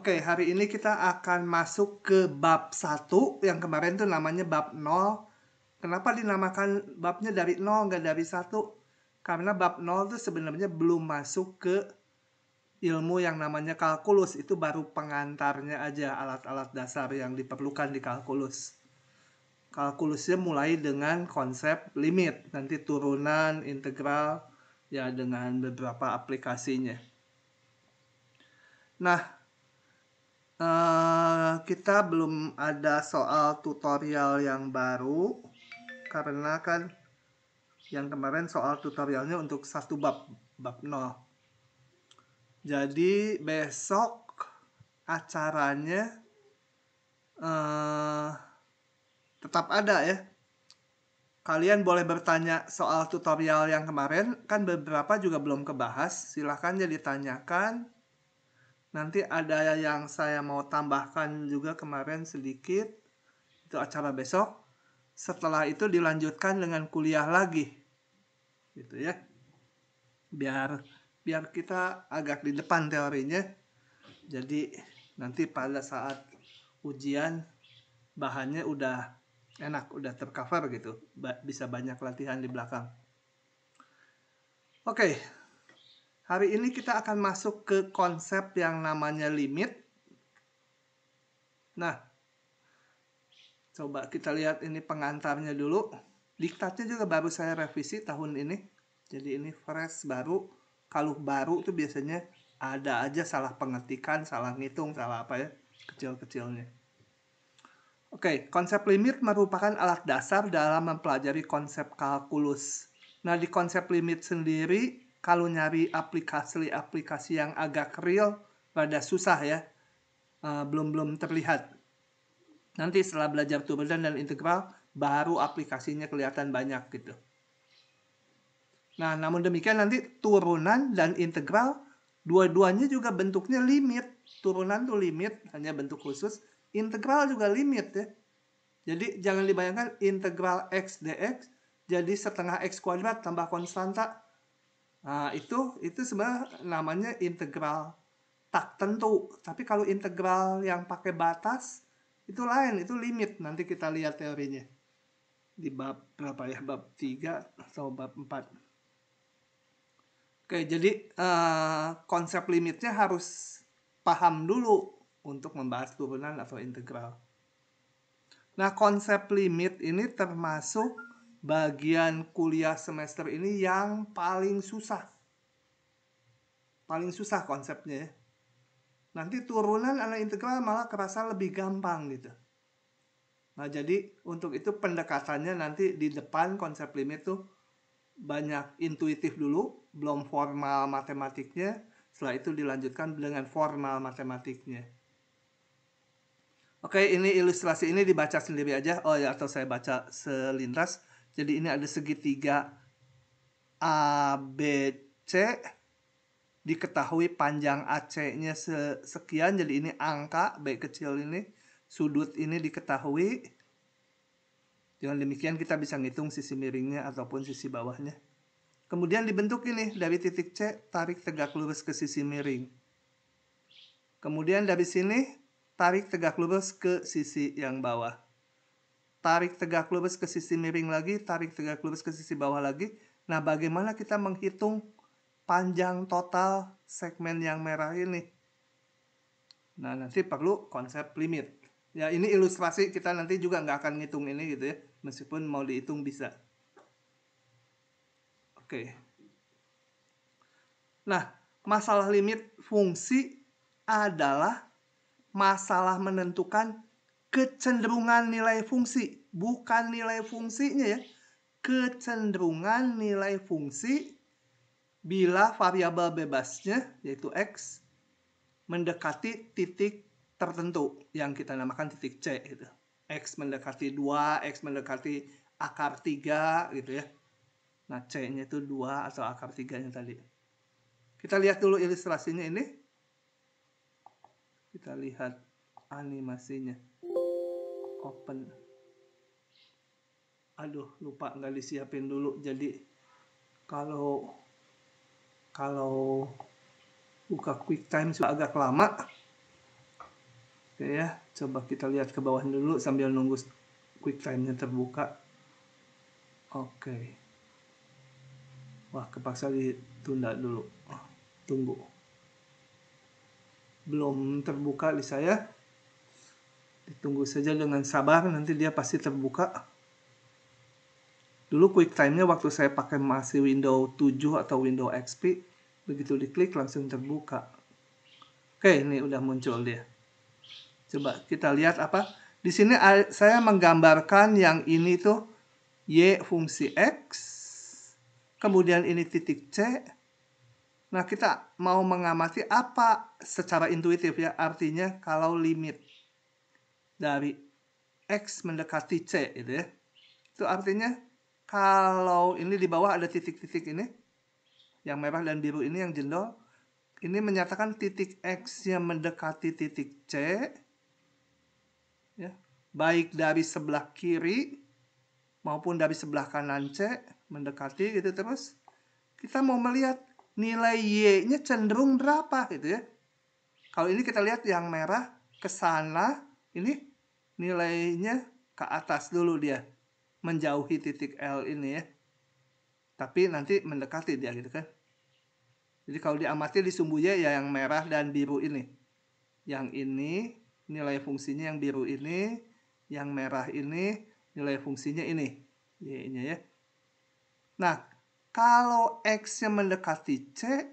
Oke, hari ini kita akan masuk ke bab 1 yang kemarin tuh namanya bab 0. Kenapa dinamakan babnya dari 0 nggak dari 1? Karena bab 0 tuh sebenarnya belum masuk ke ilmu yang namanya kalkulus. Itu baru pengantarnya aja, alat-alat dasar yang diperlukan di kalkulus. Kalkulusnya mulai dengan konsep limit, nanti turunan, integral, ya dengan beberapa aplikasinya. Nah, kita belum ada soal tutorial yang baru karena kan yang kemarin soal tutorialnya untuk satu bab 0. Jadi besok acaranya tetap ada ya. Kalian boleh bertanya soal tutorial yang kemarin, kan beberapa juga belum kebahas, silahkan ya ditanyakan. Nanti ada yang saya mau tambahkan juga kemarin sedikit, itu acara besok. Setelah itu dilanjutkan dengan kuliah lagi, gitu ya. Biar kita agak di depan teorinya. Jadi nanti pada saat ujian bahannya udah enak, udah tercover gitu. Bisa banyak latihan di belakang. Oke. Hari ini kita akan masuk ke konsep yang namanya limit. Nah, coba kita lihat ini pengantarnya dulu. Diktatnya juga baru saya revisi tahun ini. Jadi ini fresh baru. Kalau baru tuh biasanya ada aja salah pengetikan, salah ngitung, salah apa ya, kecil-kecilnya. Oke, konsep limit merupakan alat dasar dalam mempelajari konsep kalkulus. Nah, di konsep limit sendiri, kalau nyari aplikasi yang agak real, rada susah ya. Belum terlihat. Nanti setelah belajar turunan dan integral, baru aplikasinya kelihatan banyak gitu. Nah, namun demikian nanti turunan dan integral, dua-duanya juga bentuknya limit. Turunan tuh limit, hanya bentuk khusus. Integral juga limit ya. Jadi jangan dibayangkan integral x dx jadi setengah x kuadrat tambah konstanta. Nah, itu sebenarnya namanya integral tak tentu. Tapi kalau integral yang pakai batas, itu lain, itu limit. Nanti kita lihat teorinya. Di bab berapa ya? Bab 3 atau bab 4. Oke, jadi konsep limitnya harus paham dulu untuk membahas turunan atau integral. Nah, konsep limit ini termasuk bagian kuliah semester ini yang paling susah. Paling susah konsepnya ya. Nanti turunan ala integral malah kerasa lebih gampang gitu. Nah, jadi untuk itu pendekatannya nanti di depan konsep limit tuh banyak intuitif dulu, belum formal matematiknya. Setelah itu dilanjutkan dengan formal matematiknya. Oke, ini ilustrasi ini dibaca sendiri aja. Oh ya, atau saya baca selintas. Jadi ini ada segitiga ABC. Diketahui panjang AC-nya sekian. Jadi ini angka B kecil ini. Sudut ini diketahui. Dengan demikian kita bisa ngitung sisi miringnya ataupun sisi bawahnya. Kemudian dibentuk ini. Dari titik C, tarik tegak lurus ke sisi miring. Kemudian dari sini, tarik tegak lurus ke sisi yang bawah. Tarik tegak lurus ke sisi miring lagi, tarik tegak lurus ke sisi bawah lagi. Nah, bagaimana kita menghitung panjang total segmen yang merah ini? Nah, nanti perlu konsep limit. Ya, ini ilustrasi, kita nanti juga nggak akan ngitung ini gitu ya. Meskipun mau dihitung bisa. Oke. Nah, masalah limit fungsi adalah masalah menentukan kecenderungan nilai fungsi, bukan nilai fungsinya ya. Kecenderungan nilai fungsi bila variabel bebasnya yaitu x mendekati titik tertentu yang kita namakan titik C gitu. X mendekati 2, X mendekati akar 3 gitu ya. Nah, C-nya itu 2 atau akar 3-nya tadi. Kita lihat dulu ilustrasinya ini. Kita lihat animasinya. Open. Aduh, lupa nggak disiapin dulu. Jadi kalau buka QuickTime sudah agak lama. Oke ya, coba kita lihat ke bawah dulu sambil nunggu QuickTime-nya terbuka. Oke. Wah, kepaksa ditunda dulu. Tunggu. Belum terbuka di saya. Ditunggu saja dengan sabar, nanti dia pasti terbuka. Dulu QuickTime-nya waktu saya pakai masih Windows 7 atau Windows XP, begitu diklik langsung terbuka. Oke, ini udah muncul dia. Coba kita lihat apa. Di sini saya menggambarkan yang ini tuh Y fungsi X, kemudian ini titik C. Nah, kita mau mengamati apa secara intuitif ya, artinya kalau limit dari X mendekati C gitu ya. Itu artinya kalau ini di bawah ada titik-titik ini, yang merah dan biru ini yang jendol, ini menyatakan titik X yang mendekati titik C, ya, baik dari sebelah kiri maupun dari sebelah kanan C, mendekati gitu terus. Kita mau melihat nilai Y-nya cenderung berapa gitu ya. Kalau ini kita lihat yang merah ke sana, ini nilainya ke atas dulu dia. Menjauhi titik L ini ya. Tapi nanti mendekati dia gitu kan. Jadi kalau diamati di sumbu Y ya yang merah dan biru ini. Yang ini nilai fungsinya yang biru ini, yang merah ini nilai fungsinya ini, Y-nya ya. Nah, kalau X-nya mendekati C,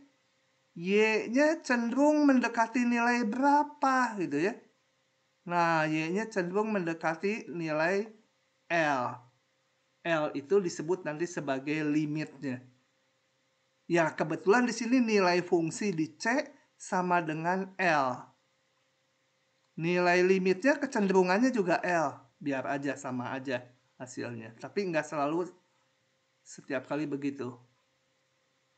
Y-nya cenderung mendekati nilai berapa gitu ya. Nah, Y-nya cenderung mendekati nilai L. L itu disebut nanti sebagai limitnya. Ya, kebetulan di sini nilai fungsi di C sama dengan L. Nilai limitnya kecenderungannya juga L. Biar aja sama aja hasilnya. Tapi nggak selalu setiap kali begitu.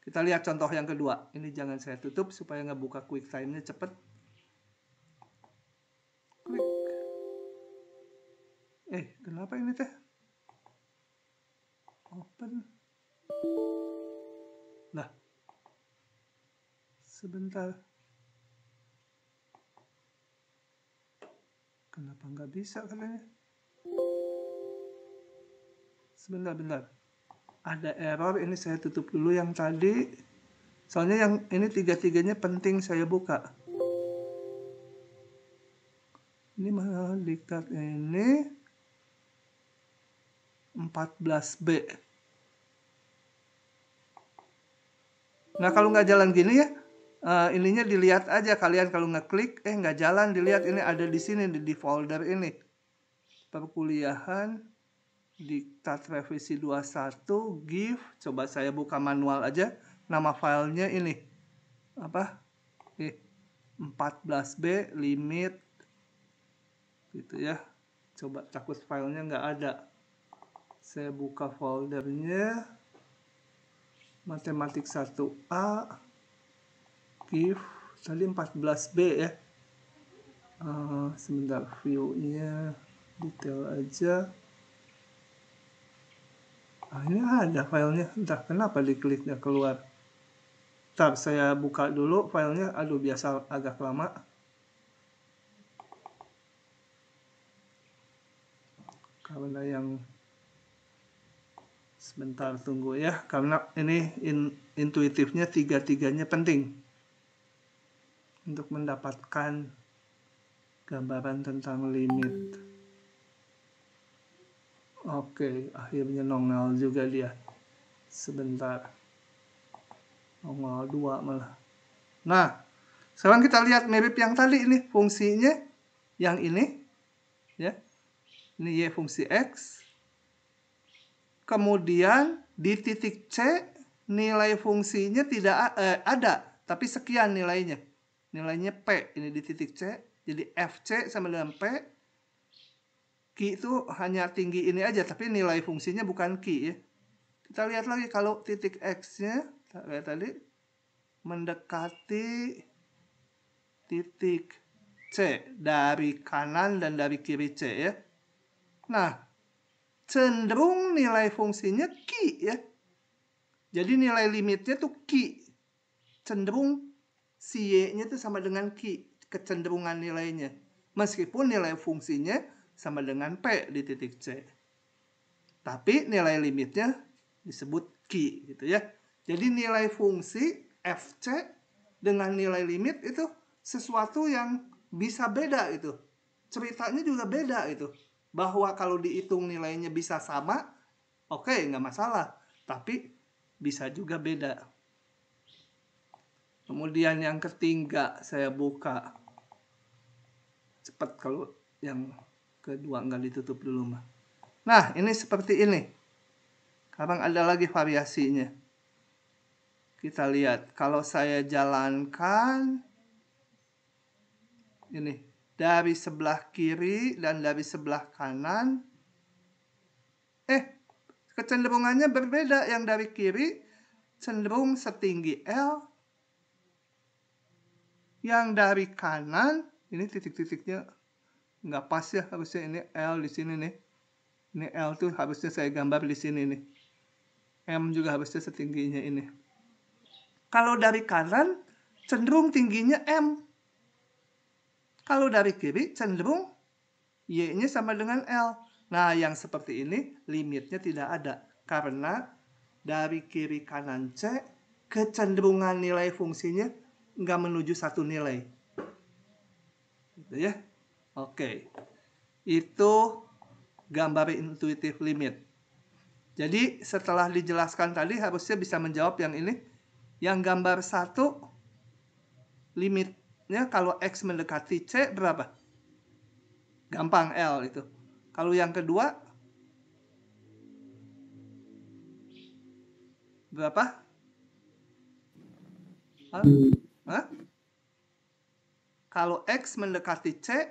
Kita lihat contoh yang kedua. Ini jangan saya tutup supaya nggak buka QuickTime-nya cepet. Kenapa ini teh? Open. Nah, sebentar. Kenapa nggak bisa katanya? Sebentar. Ada error, ini saya tutup dulu yang tadi. Soalnya yang ini tiga-tiganya penting saya buka. Ini mana diktat ini 14B. Nah, kalau nggak jalan gini ya, ininya dilihat aja kalian kalau ngeklik, nggak jalan, dilihat ini ada di sini di folder ini. Perkuliahan diktat revisi 21 GIF. Coba saya buka manual aja. Nama filenya ini apa? 14B limit gitu ya. Coba takut filenya nggak ada. Saya buka foldernya matematik 1A GIF tadi 14B ya. Sebentar, view-nya detail aja. Ini ada filenya, entah kenapa dikliknya keluar. Ntar saya buka dulu filenya, aduh biasa agak lama. Karena yang sebentar tunggu ya, karena ini intuitifnya tiga-tiganya penting untuk mendapatkan gambaran tentang limit. Oke, akhirnya nongol juga dia. Sebentar. Nongol 2 malah. Nah, sekarang kita lihat mirip yang tadi ini fungsinya. Yang ini ya. Ini Y fungsi X. Kemudian di titik C nilai fungsinya tidak ada, tapi sekian nilainya. Nilainya P ini di titik C. Jadi FC sama dengan P. Q itu hanya tinggi ini aja, tapi nilai fungsinya bukan Q ya. Kita lihat lagi kalau titik X-nya kayak tadi mendekati titik C dari kanan dan dari kiri C ya. Nah, cenderung nilai fungsinya Q ya. Jadi nilai limitnya tuh Q. Cenderung si Y-nya tuh sama dengan Q, kecenderungan nilainya. meskipun nilai fungsinya sama dengan P di titik C. Tapi nilai limitnya disebut Q gitu ya. Jadi nilai fungsi FC dengan nilai limit itu sesuatu yang bisa beda itu. Ceritanya juga beda itu. Bahwa kalau dihitung nilainya bisa sama, oke, nggak masalah. Tapi bisa juga beda. Kemudian yang ketiga saya buka. Cepat kalau yang kedua nggak ditutup dulu mah. Nah, ini seperti ini. Sekarang ada lagi variasinya. Kita lihat, kalau saya jalankan ini dari sebelah kiri dan dari sebelah kanan, kecenderungannya berbeda. Yang dari kiri cenderung setinggi L, yang dari kanan ini titik-titiknya nggak pas ya, harusnya ini L di sini nih. Ini L tuh harusnya saya gambar di sini nih. M juga harusnya setingginya ini. Kalau dari kanan cenderung tingginya M. Kalau dari kiri cenderung Y-nya sama dengan L. Nah, yang seperti ini limitnya tidak ada. Karena dari kiri kanan C, kecenderungan nilai fungsinya nggak menuju satu nilai. Gitu ya. Oke. Itu gambar intuitif limit. Jadi setelah dijelaskan tadi harusnya bisa menjawab yang ini. Yang gambar 1, limitnya kalau X mendekati C berapa? Gampang, L itu. Kalau yang kedua, berapa? Hah? Kalau X mendekati C,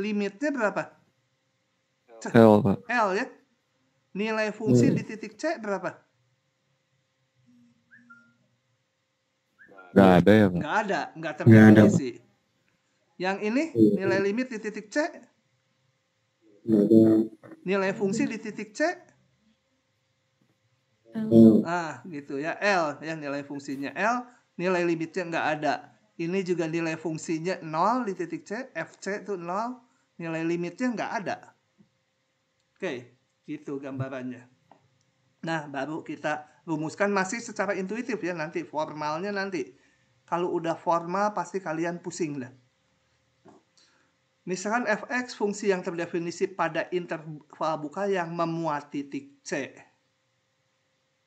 limitnya berapa? L, Pak. L ya. Nilai fungsi di titik C berapa? Nggak ada ya, Pak? Nggak ada, nggak terdefinisi. Yang ini, nilai limit di titik C, nilai fungsi di titik C, nah gitu ya, L ya, nilai fungsinya L, nilai limitnya nggak ada. Ini juga nilai fungsinya 0 di titik C, FC itu 0, nilai limitnya nggak ada. Oke, gitu gambarannya. Nah, baru kita rumuskan, masih secara intuitif ya, nanti formalnya nanti. Kalau udah formal pasti kalian pusing dah. Misalkan fx fungsi yang terdefinisi pada interval buka yang memuat titik C.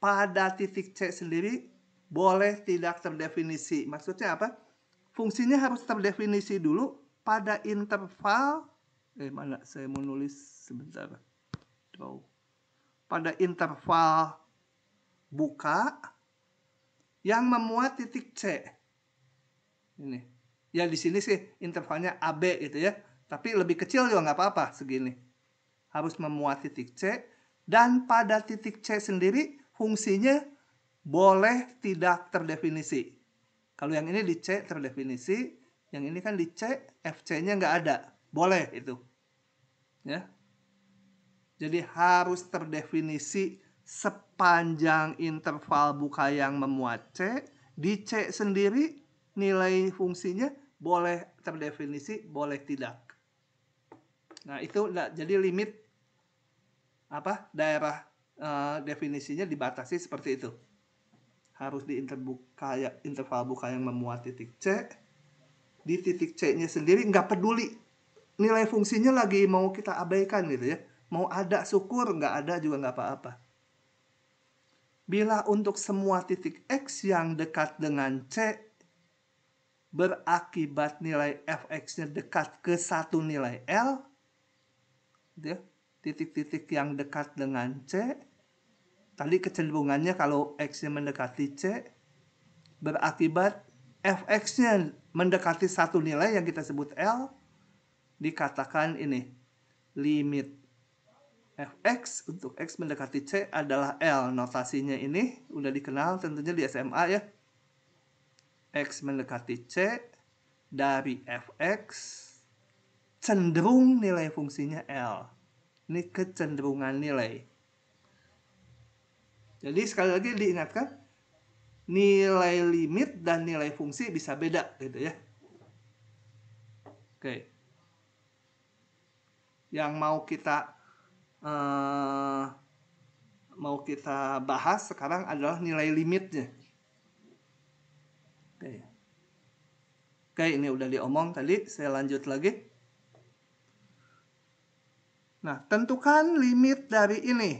Pada titik C sendiri boleh tidak terdefinisi. Maksudnya apa? Fungsinya harus terdefinisi dulu pada interval. Mana saya mau nulis sebentar. Pada interval buka yang memuat titik C. Ini. Ya di sini sih intervalnya AB gitu ya. Tapi lebih kecil juga nggak apa-apa segini. Harus memuat titik C. Dan pada titik C sendiri fungsinya boleh tidak terdefinisi. Kalau yang ini di C terdefinisi, yang ini kan di C FC-nya nggak ada. Boleh itu. Ya. Jadi harus terdefinisi sepanjang interval buka yang memuat C. Di C sendiri nilai fungsinya boleh terdefinisi, boleh tidak. Nah, itu jadi limit apa? Daerah definisinya dibatasi seperti itu. Harus di interval buka yang memuat titik C. Di titik C-nya sendiri nggak peduli nilai fungsinya lagi mau kita abaikan gitu ya. Mau ada syukur, nggak ada juga nggak apa-apa. Bila untuk semua titik X yang dekat dengan C berakibat nilai fx-nya dekat ke satu nilai L, titik-titik yang dekat dengan C, tadi kecenderungannya kalau X-nya mendekati C, berakibat fx-nya mendekati satu nilai yang kita sebut L, dikatakan ini, limit fx untuk X mendekati C adalah L. Notasinya ini udah dikenal tentunya di SMA ya. X mendekati C dari fx cenderung nilai fungsinya L. Ini kecenderungan nilai. Jadi sekali lagi diingatkan, nilai limit dan nilai fungsi bisa beda gitu ya. Oke. Yang mau kita bahas sekarang adalah nilai limitnya. Oke, ini udah diomong tadi, saya lanjut lagi. Nah, tentukan limit dari ini.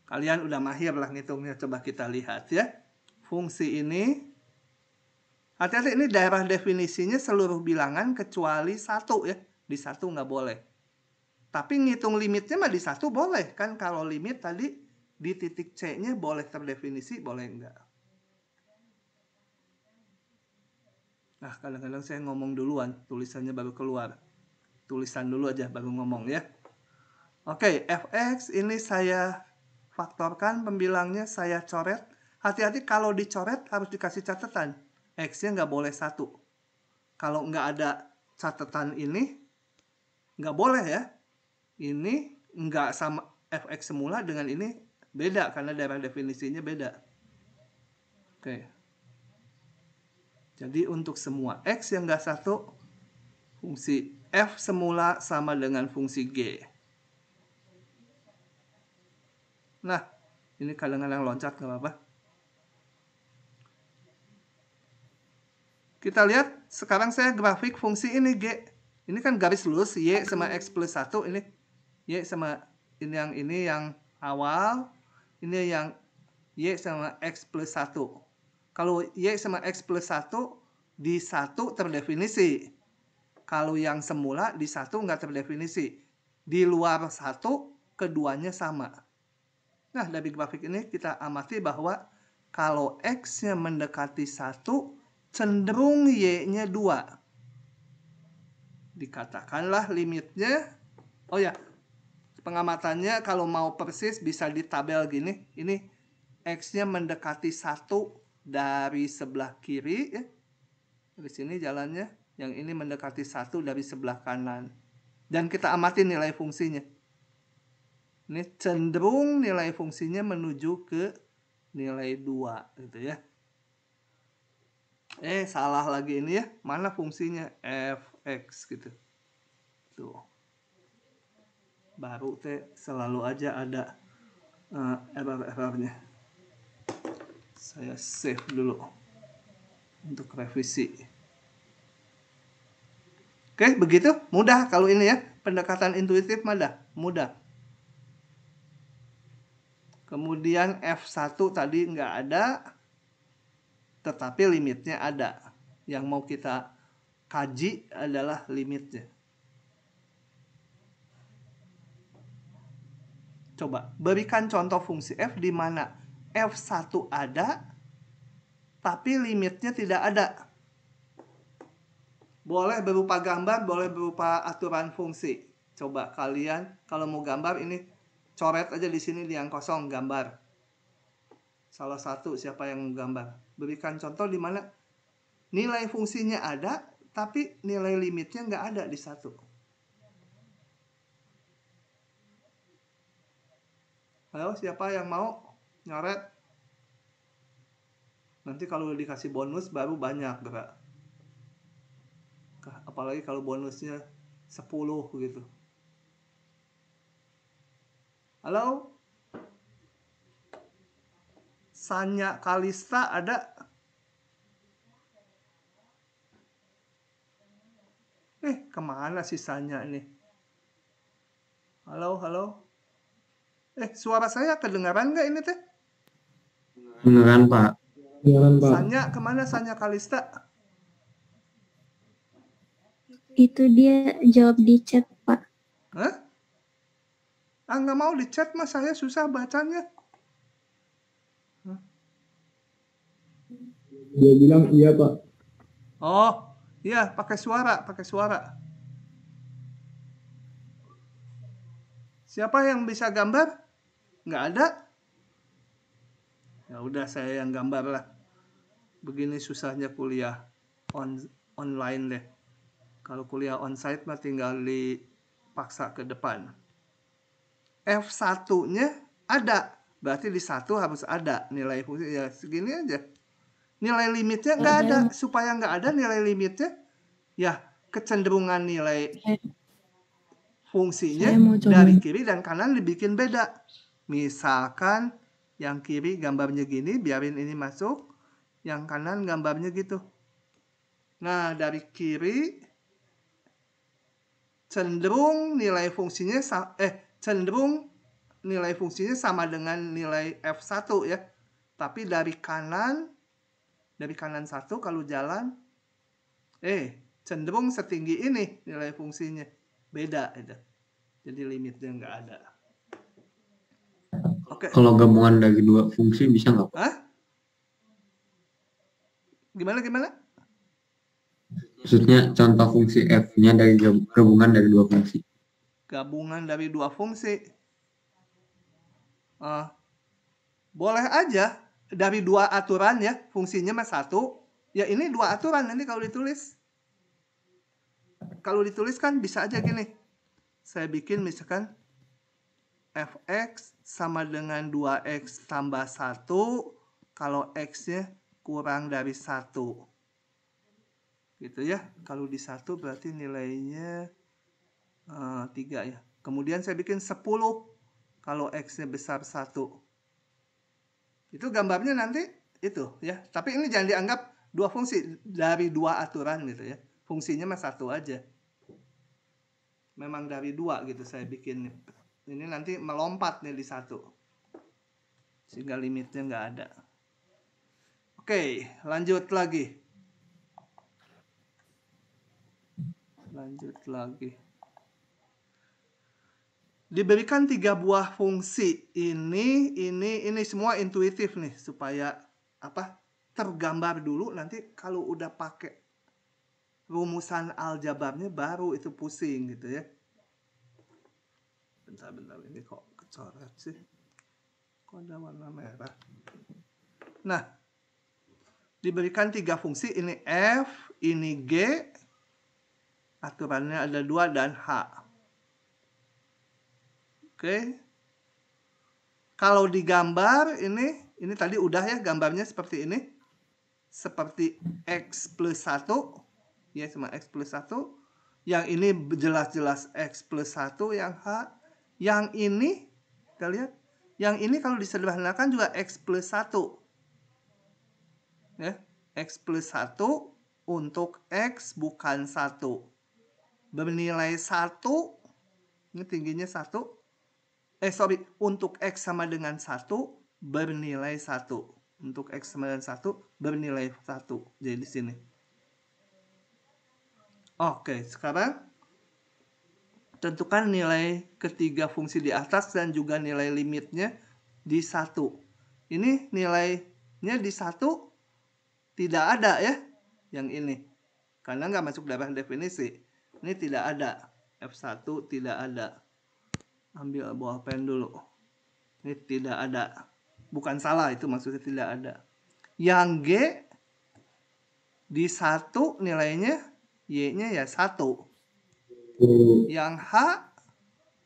Kalian udah mahir lah ngitungnya, coba kita lihat ya. Fungsi ini, hati-hati ini daerah definisinya seluruh bilangan kecuali 1 ya. Di 1 nggak boleh. Tapi ngitung limitnya mah di 1 boleh. Kan kalau limit tadi di titik C-nya boleh terdefinisi, boleh enggak. Nah, kadang-kadang saya ngomong duluan, tulisannya baru keluar. Tulisan dulu aja, baru ngomong ya. Oke, fx ini saya faktorkan, pembilangnya saya coret. Hati-hati kalau dicoret harus dikasih catatan. X-nya nggak boleh 1. Kalau nggak ada catatan ini, nggak boleh ya. Ini nggak sama fx semula dengan ini beda, karena daerah definisinya beda. Oke. Jadi untuk semua X yang nggak 1, fungsi F semula sama dengan fungsi G. Nah, ini kadang-kadang loncat nggak apa-apa. Kita lihat, sekarang saya grafik fungsi ini G. Ini kan garis lurus, Y sama X plus 1. Ini Y sama ini yang awal. Ini yang Y sama X plus 1. Kalau Y sama X plus 1, di 1 terdefinisi. Kalau yang semula di 1 nggak terdefinisi. Di luar 1, keduanya sama. Nah, dari grafik ini kita amati bahwa kalau X-nya mendekati 1, cenderung Y-nya 2. Dikatakanlah limitnya. Oh ya, pengamatannya kalau mau persis bisa di tabel gini. Ini X-nya mendekati 1 dari sebelah kiri. Ya. Di sini jalannya. Yang ini mendekati 1 dari sebelah kanan. Dan kita amati nilai fungsinya. Ini cenderung nilai fungsinya menuju ke nilai 2 gitu ya. Salah lagi ini ya. Mana fungsinya? Fx gitu. Tuh. Baru selalu aja ada error-errornya. Saya save dulu untuk revisi. Oke, begitu. Mudah kalau ini ya. Pendekatan intuitif mudah. Kemudian F1 tadi nggak ada, tetapi limitnya ada. Yang mau kita kaji adalah limitnya. Coba, berikan contoh fungsi F di mana F1 ada, tapi limitnya tidak ada. Boleh berupa gambar, boleh berupa aturan fungsi. Coba kalian kalau mau gambar ini coret aja di sini di yang kosong gambar. Salah satu siapa yang gambar. Berikan contoh di mana nilai fungsinya ada, tapi nilai limitnya nggak ada di 1. Halo, siapa yang mau nyoret? Nanti kalau dikasih bonus baru banyak gerak. Apalagi kalau bonusnya 10 gitu. Halo? Sanya Kalista ada? Kemana sih Sanya ini? Halo? Suara saya kedengaran nggak ini teh? Beneran, Pak. Sanya, kemana Sanya Kalista? Itu dia jawab di chat, Pak. Hah? Nggak mau di chat mas, saya susah bacanya. Dia bilang iya, Pak. Oh, iya, pakai suara. Siapa yang bisa gambar? Nggak ada? Ya udah, saya yang gambar lah. Begini susahnya kuliah online deh. Kalau kuliah onsite mah tinggal dipaksa ke depan. F1-nya ada. Berarti di 1 harus ada nilai fungsi. Ya segini aja. Nilai limitnya nggak ada. Supaya nggak ada nilai limitnya, ya kecenderungan nilai fungsinya Saya mau coba. dari kiri dan kanan dibikin beda. Misalkan yang kiri gambarnya gini, biarin ini masuk. Yang kanan gambarnya gitu. Nah, dari kiri cenderung nilai fungsinya sama dengan nilai F1 ya. Tapi dari kanan satu kalau jalan cenderung setinggi ini nilai fungsinya. Beda itu. Jadi limitnya nggak ada. Oke. Kalau gabungan dari dua fungsi bisa nggak, Pak? Hah? Gimana? Maksudnya contoh fungsi F-nya dari gabungan dari dua fungsi. Gabungan dari dua fungsi. Boleh aja dari dua aturan ya, fungsinya mah satu. Ya ini dua aturan nanti kalau ditulis. Kalau ditulis kan bisa aja gini. Saya bikin misalkan fx sama dengan 2x tambah 1 kalau x-nya kurang dari 1. Gitu ya. Kalau di 1 berarti nilainya 3 ya. Kemudian saya bikin 10 kalau x-nya besar 1. Itu gambarnya nanti itu ya. Tapi ini jangan dianggap dua fungsi dari dua aturan gitu ya. Fungsinya mah satu aja. Memang dari dua gitu saya bikin. Ini nanti melompat nih di 1. Sehingga limitnya nggak ada. Oke, lanjut lagi. Diberikan 3 buah fungsi. Ini semua intuitif nih supaya tergambar dulu, nanti kalau udah pakai rumusan aljabarnya baru itu pusing gitu ya. Bentar ini kok kecoret sih. Kok ada warna merah. Nah, diberikan 3 fungsi, ini F, ini G, aturannya ada 2 dan H. Oke. Kalau digambar ini tadi udah ya gambarnya seperti ini. Seperti X plus 1 ya, sama X plus 1. Yang ini jelas-jelas X plus 1 yang H. Yang ini kita lihat, yang ini kalau disederhanakan juga X plus 1. Ya, X plus 1 untuk X bukan 1. Bernilai 1, ini tingginya 1. Untuk X sama dengan 1 bernilai 1. Untuk X sama dengan 1 bernilai 1. Jadi di sini. Oke, sekarang tentukan nilai ketiga fungsi di atas dan juga nilai limitnya di 1. Ini nilainya di 1 tidak ada ya, yang ini. Karena nggak masuk dalam definisi. Ini tidak ada. F1 tidak ada. Ambil buah pen dulu. Ini tidak ada. Bukan salah, itu maksudnya tidak ada. Yang G di 1 nilainya Y-nya ya 1. Yang H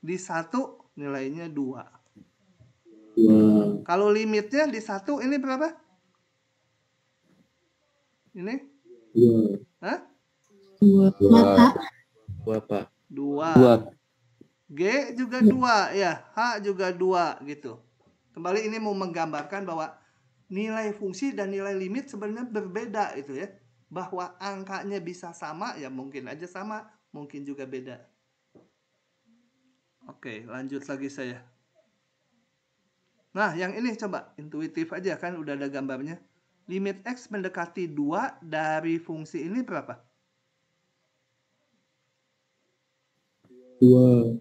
di 1 nilainya 2. Kalau limitnya di 1 ini berapa? Ini? 2. Hah? 2 mata. 2, Pak. 2. G juga 2 ya, H juga 2 gitu. Kembali ini mau menggambarkan bahwa nilai fungsi dan nilai limit sebenarnya berbeda itu ya. Bahwa angkanya bisa sama ya, mungkin aja sama, mungkin juga beda. Oke, lanjut lagi saya. Nah, yang ini coba intuitif aja kan udah ada gambarnya. Limit X mendekati 2 dari fungsi ini berapa? 2.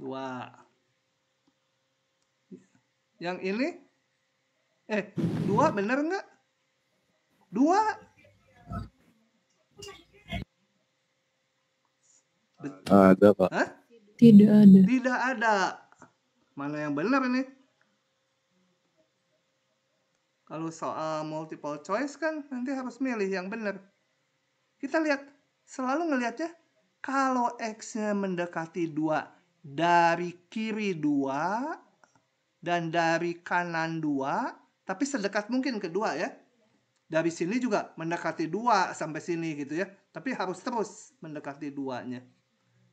2. Yang ini 2 bener nggak? 2. Ada, Pak. Hah? Tidak ada. Tidak ada. Mana yang benar ini? Kalau soal multiple choice kan nanti harus milih yang benar. Kita lihat, selalu ngelihatnya kalau X-nya mendekati 2 dari kiri 2 dan dari kanan 2, tapi sedekat mungkin kedua ya. Dari sini juga mendekati 2 sampai sini gitu ya. Tapi harus terus mendekati 2-nya.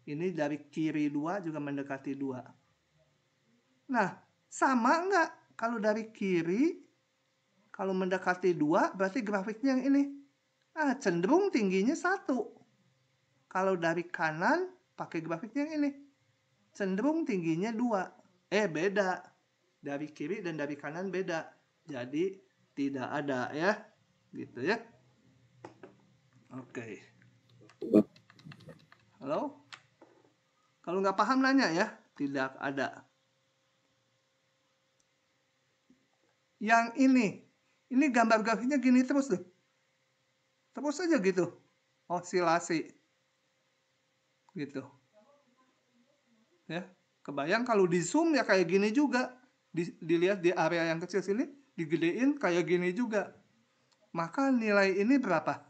Ini dari kiri 2 juga mendekati 2. Nah, sama nggak? Kalau dari kiri, kalau mendekati 2, berarti grafiknya yang ini. Cenderung tingginya 1. Kalau dari kanan, pakai grafiknya yang ini. Cenderung tingginya 2. Beda. Dari kiri dan dari kanan beda. Jadi, tidak ada ya. Gitu ya. Oke. Halo? Kalau nggak paham nanya ya. Tidak ada. Yang ini gambar grafiknya gini terus tuh. Terus aja gitu. Osilasi. Gitu. Ya. Kebayang kalau di zoom ya kayak gini juga. Dilihat di area yang kecil sini. Digedein kayak gini juga. Maka nilai ini berapa?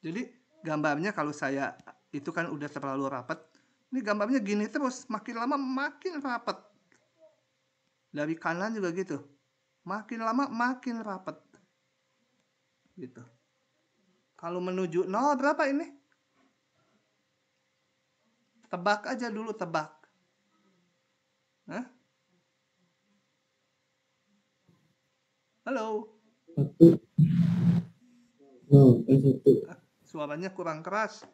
Jadi gambarnya kalau saya itu kan udah terlalu rapat. Ini gambarnya gini terus. Makin lama makin rapat. Dari kanan juga gitu. Makin lama makin rapat. Gitu. Kalau menuju 0 berapa ini? Tebak aja dulu, tebak. Hah? Halo? 1. No, 1. Suaranya kurang keras.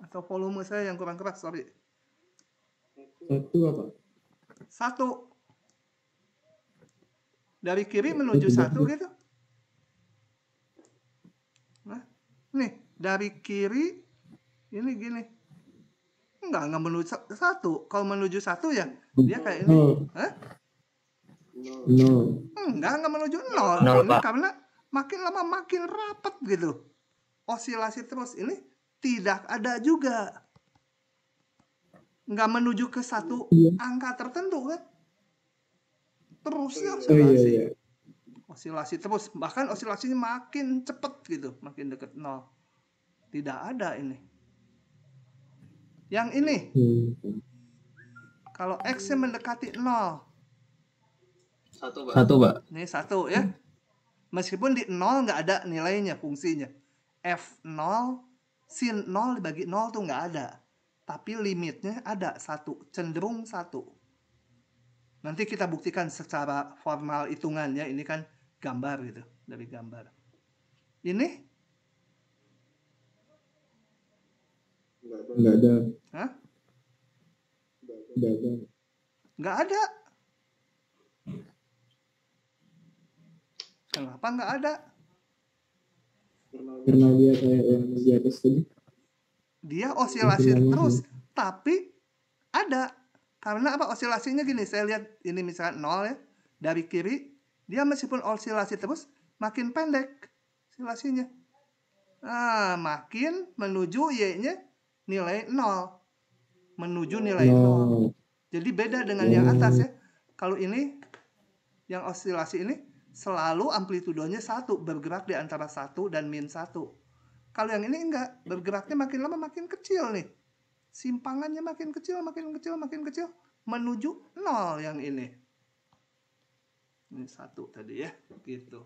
Atau volume saya yang kurang keras, sorry. 1 apa? 1. Dari kiri menuju 1 gitu. Nah, nih, dari kiri ini gini. Enggak menuju 1. Kalau menuju 1 ya, dia kayak ini. Hah? No. Enggak menuju 0. Nol, Ini Pak. karena makin lama makin rapat gitu. Osilasi terus. Ini tidak ada juga. Enggak menuju ke satu angka tertentu kan. Terusnya osilasi. Iya. Osilasi terus. Bahkan osilasinya makin cepet gitu. Makin deket 0. Tidak ada ini. Yang ini. Kalau X-nya mendekati 0. 1, Pak. Ini 1 ya. Meskipun di 0 nggak ada nilainya, fungsinya. F0, sin 0 dibagi 0 tuh nggak ada. Tapi limitnya ada 1. Cenderung 1. Nanti kita buktikan secara formal hitungannya. Ini kan gambar gitu. Dari gambar. Ini? Nggak ada. Hah? Nggak ada. Nggak ada. Kenapa nggak ada? Karena dia kayak yang di atas tadi. Dia osilasi terus, tapi ada. Karena apa? Osilasinya gini, saya lihat ini misalnya 0 ya. Dari kiri, dia meskipun osilasi terus, makin pendek osilasinya. Nah, makin menuju Y-nya nilai 0. Menuju nilai 0. Jadi beda dengan yang atas ya. Kalau ini, yang osilasi ini, selalu amplitudonya 1. Bergerak di antara 1 dan -1. Kalau yang ini enggak. Bergeraknya makin lama makin kecil nih. Simpangannya makin kecil, makin kecil, makin kecil. Menuju 0 yang ini. Ini 1 tadi ya. Gitu.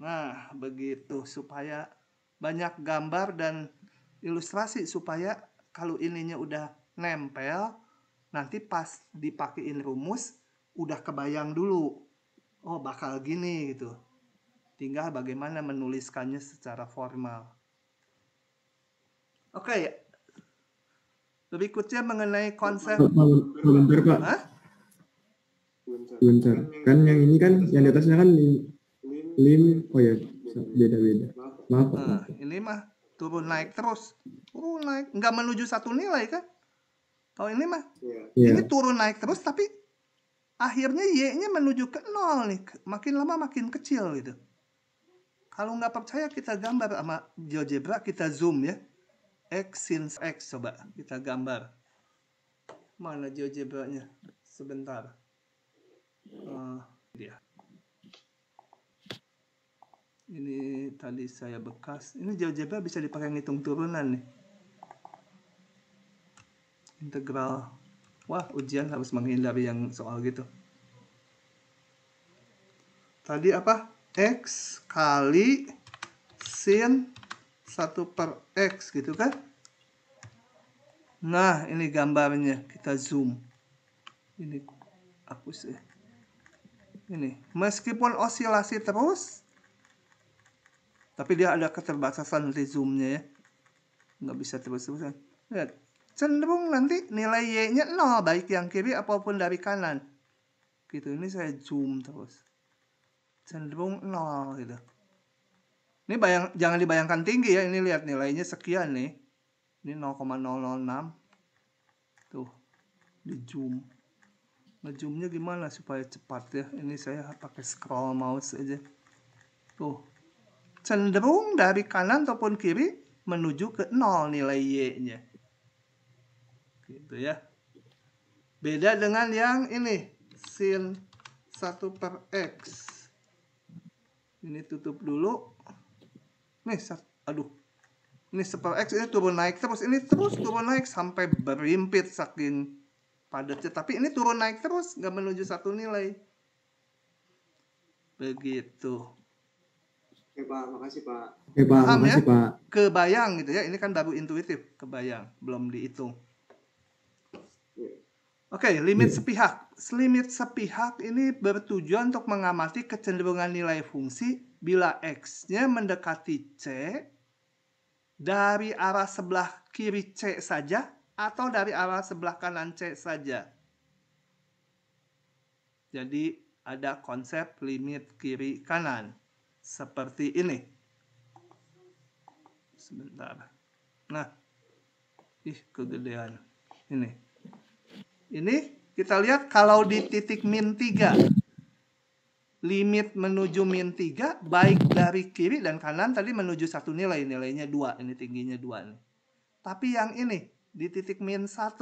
Nah, begitu. Supaya banyak gambar dan ilustrasi. Supaya kalau ininya udah nempel. Nanti pas dipakein rumus. Udah kebayang dulu. Oh, bakal gini gitu. Tinggal bagaimana menuliskannya secara formal. Oke. Berikutnya mengenai konsep. Bentar, Pak. Hah? Bentar. Kan yang ini kan, yang di atasnya kan lim. Oh ya, beda-beda. Maaf, Pak. Nah, ini mah turun naik terus. Turun naik. Nggak menuju satu nilai kan. Kalau ini mah. Iya. Ini turun naik terus tapi akhirnya Y-nya menuju ke 0 nih. Makin lama makin kecil gitu. Kalau nggak percaya kita gambar sama GeoGebra, kita zoom ya. X sin X, coba kita gambar. Mana GeoGebra-nya? Sebentar. Dia. Ini tadi saya bekas. Ini GeoGebra bisa dipakai ngitung turunan nih. Integral. Wah, ujian harus menghindari yang soal gitu. Tadi apa? X kali sin 1/X gitu kan. Nah, ini gambarnya, kita zoom. Ini hapus ya. Ini, meskipun osilasi terus, tapi dia ada keterbatasan di zoomnya ya. Nggak bisa terus-terusan. Lihat, cenderung nanti nilai Y-nya 0, baik yang kiri apapun dari kanan. Gitu, ini saya zoom terus. Cenderung 0 gitu. Ini jangan dibayangkan tinggi ya, ini lihat nilainya sekian nih. Ini 0,006. Tuh, di zoom. Ngezoomnya gimana supaya cepat ya? Ini saya pakai scroll mouse aja. Tuh, cenderung dari kanan ataupun kiri menuju ke 0 nilai Y-nya. Gitu ya. Beda dengan yang ini, sin 1/X. Ini tutup dulu. Nih, aduh. Ini 1/X, ini turun naik terus. Ini terus turun naik sampai berimpit saking padatnya. Tapi ini turun naik terus, nggak menuju satu nilai. Begitu. Oke Pak, makasih Pak. Oke Pak, Paham makasih ya? Pak. Kebayang gitu ya. Ini kan baru intuitif, kebayang, belum dihitung. Oke, limit sepihak. Limit sepihak ini bertujuan untuk mengamati kecenderungan nilai fungsi bila X-nya mendekati C dari arah sebelah kiri C saja atau dari arah sebelah kanan C saja. Jadi ada konsep limit kiri kanan seperti ini. Sebentar. Nah, kegedean. Ini kita lihat kalau di titik min 3, limit menuju min 3 baik dari kiri dan kanan tadi menuju satu nilai, nilainya 2, ini tingginya 2 nih. Tapi yang ini di titik min 1,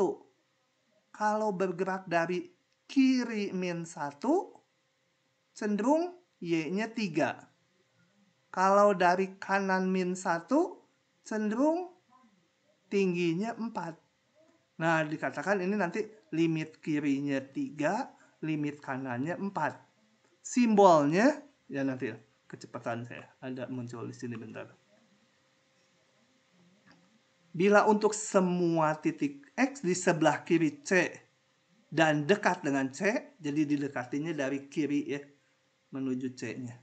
kalau bergerak dari kiri min 1 cenderung Y-nya 3. Kalau dari kanan min 1 cenderung tingginya 4. Nah, dikatakan ini nanti limit kirinya 3, limit kanannya 4. Simbolnya, ya nanti kecepatan saya ada muncul di sini bentar. Bila untuk semua titik X di sebelah kiri C dan dekat dengan C, jadi didekatinya dari kiri ya, menuju C-nya.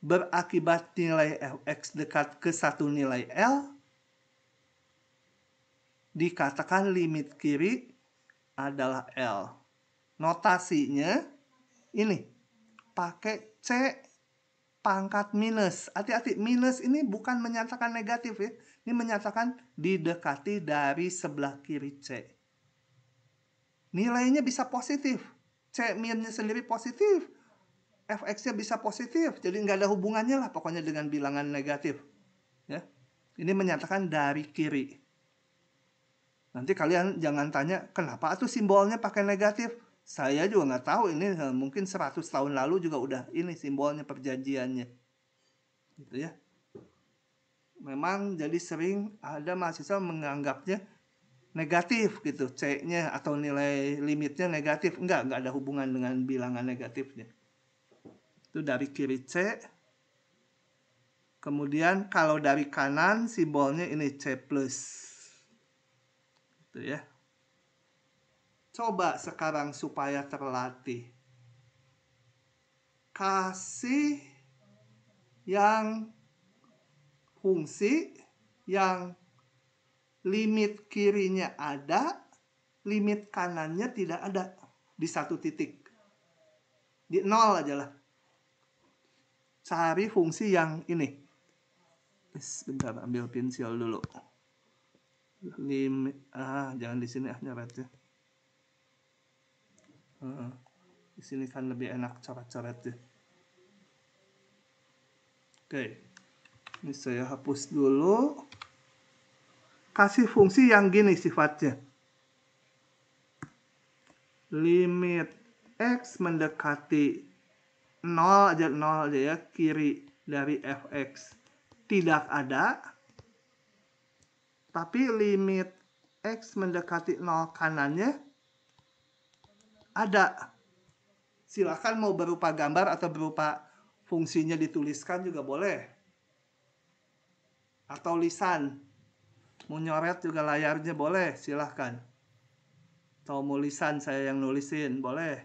Berakibat nilai X dekat ke satu nilai L, dikatakan limit kiri adalah L. Notasinya ini pakai C pangkat minus. Hati-hati, minus ini bukan menyatakan negatif ya. Ini menyatakan didekati dari sebelah kiri C. Nilainya bisa positif. C minnya sendiri positif. Fx-nya bisa positif. Jadi nggak ada hubungannya lah pokoknya dengan bilangan negatif. Ya. Ini menyatakan dari kiri. Nanti kalian jangan tanya, kenapa tuh simbolnya pakai negatif? Saya juga nggak tahu, ini mungkin 100 tahun lalu juga udah ini simbolnya perjanjiannya. Gitu ya. Memang jadi sering ada mahasiswa menganggapnya negatif gitu, C-nya atau nilai limitnya negatif. Nggak ada hubungan dengan bilangan negatifnya. Itu dari kiri C. Kemudian kalau dari kanan simbolnya ini C+. Ya. Coba sekarang supaya terlatih. Kasih yang fungsi yang limit kirinya ada, limit kanannya tidak ada di satu titik. Di 0 aja lah. Cari fungsi yang ini. Bentar, ambil pensil dulu. Limit, jangan di sini nyoretnya. Di sini kan lebih enak coret-coretnya. Oke, ini saya hapus dulu. Kasih fungsi yang gini sifatnya. Limit X mendekati 0 aja ya, kiri dari Fx tidak ada. Tapi limit X mendekati 0 kanannya ada. Silakan mau berupa gambar atau berupa fungsinya dituliskan juga boleh. Atau lisan. Mau nyoret juga layarnya boleh, silahkan. Atau mau lisan saya yang nulisin, boleh.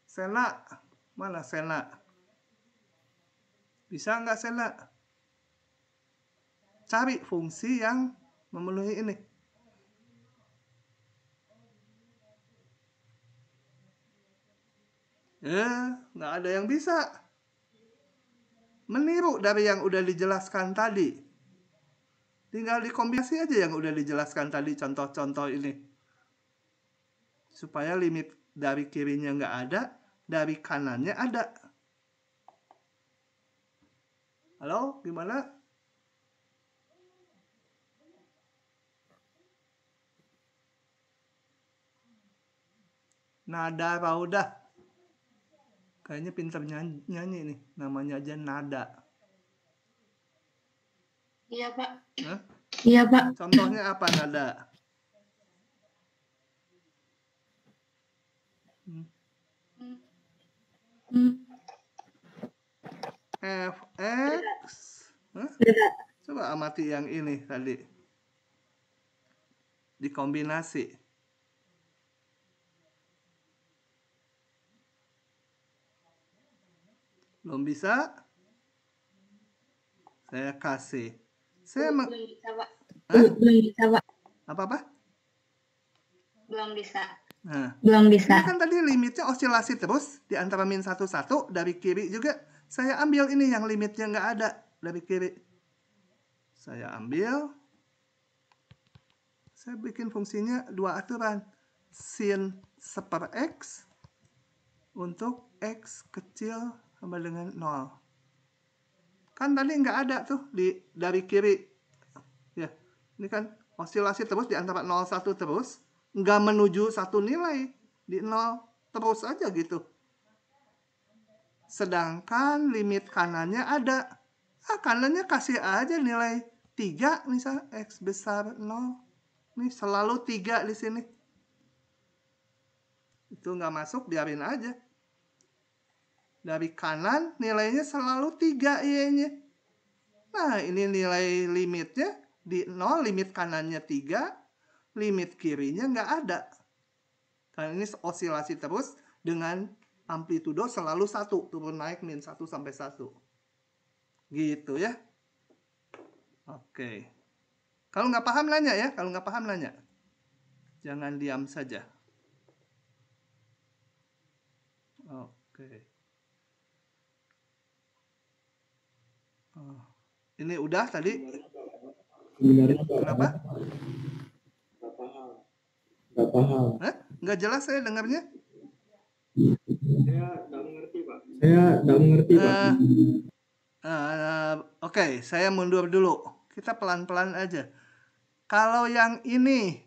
Sena, mana Sena? Bisa nggak Sena? Cari fungsi yang memenuhi ini. Nggak ada yang bisa. Meniru dari yang udah dijelaskan tadi. Tinggal dikombinasi aja yang udah dijelaskan tadi, contoh-contoh ini. Supaya limit dari kirinya nggak ada, dari kanannya ada. Halo, gimana? Nada Raudah. Kayaknya pintar nyanyi nih. Namanya aja Nada. Iya, Pak. Hah? Iya, Pak. Contohnya apa Nada? FX. Hah? Coba amati yang ini tadi. Dikombinasi. Belum bisa? Saya kasih. Belum bisa, Pak. Hah? Belum bisa, Pak. Apa-apa? Belum bisa. Nah, Belum bisa. ini kan tadi limitnya oscilasi terus di antara min 1, 1 dari kiri juga. Saya ambil ini yang limitnya nggak ada dari kiri. Saya ambil. Saya bikin fungsinya dua aturan. Sin seper X untuk X kecil sama dengan 0. Kan tadi nggak ada tuh dari kiri. Ya, ini kan oscilasi terus di antara 0, 1 terus. Nggak menuju satu nilai. Di 0 terus aja gitu. Sedangkan limit kanannya ada. Kanannya kasih aja nilai 3 misal X besar 0. Ini selalu 3 di sini. Itu nggak masuk, biarin aja. Dari kanan nilainya selalu 3 Y-nya. Nah, ini nilai limitnya di 0, limit kanannya 3, limit kirinya nggak ada. Karena ini oscilasi terus dengan amplitudo selalu 1, turun naik min 1 sampai 1. Gitu ya. Oke. Kalau nggak paham nanya ya, kalau nggak paham nanya. Jangan diam saja. Oke. Ini udah tadi. Sebenarnya Kenapa? nggak paham. Hah? Nggak jelas saya dengarnya. Saya nggak mengerti, Pak. Saya nggak mengerti, Pak. Oke, saya mundur dulu. Kita pelan-pelan aja. Kalau yang ini,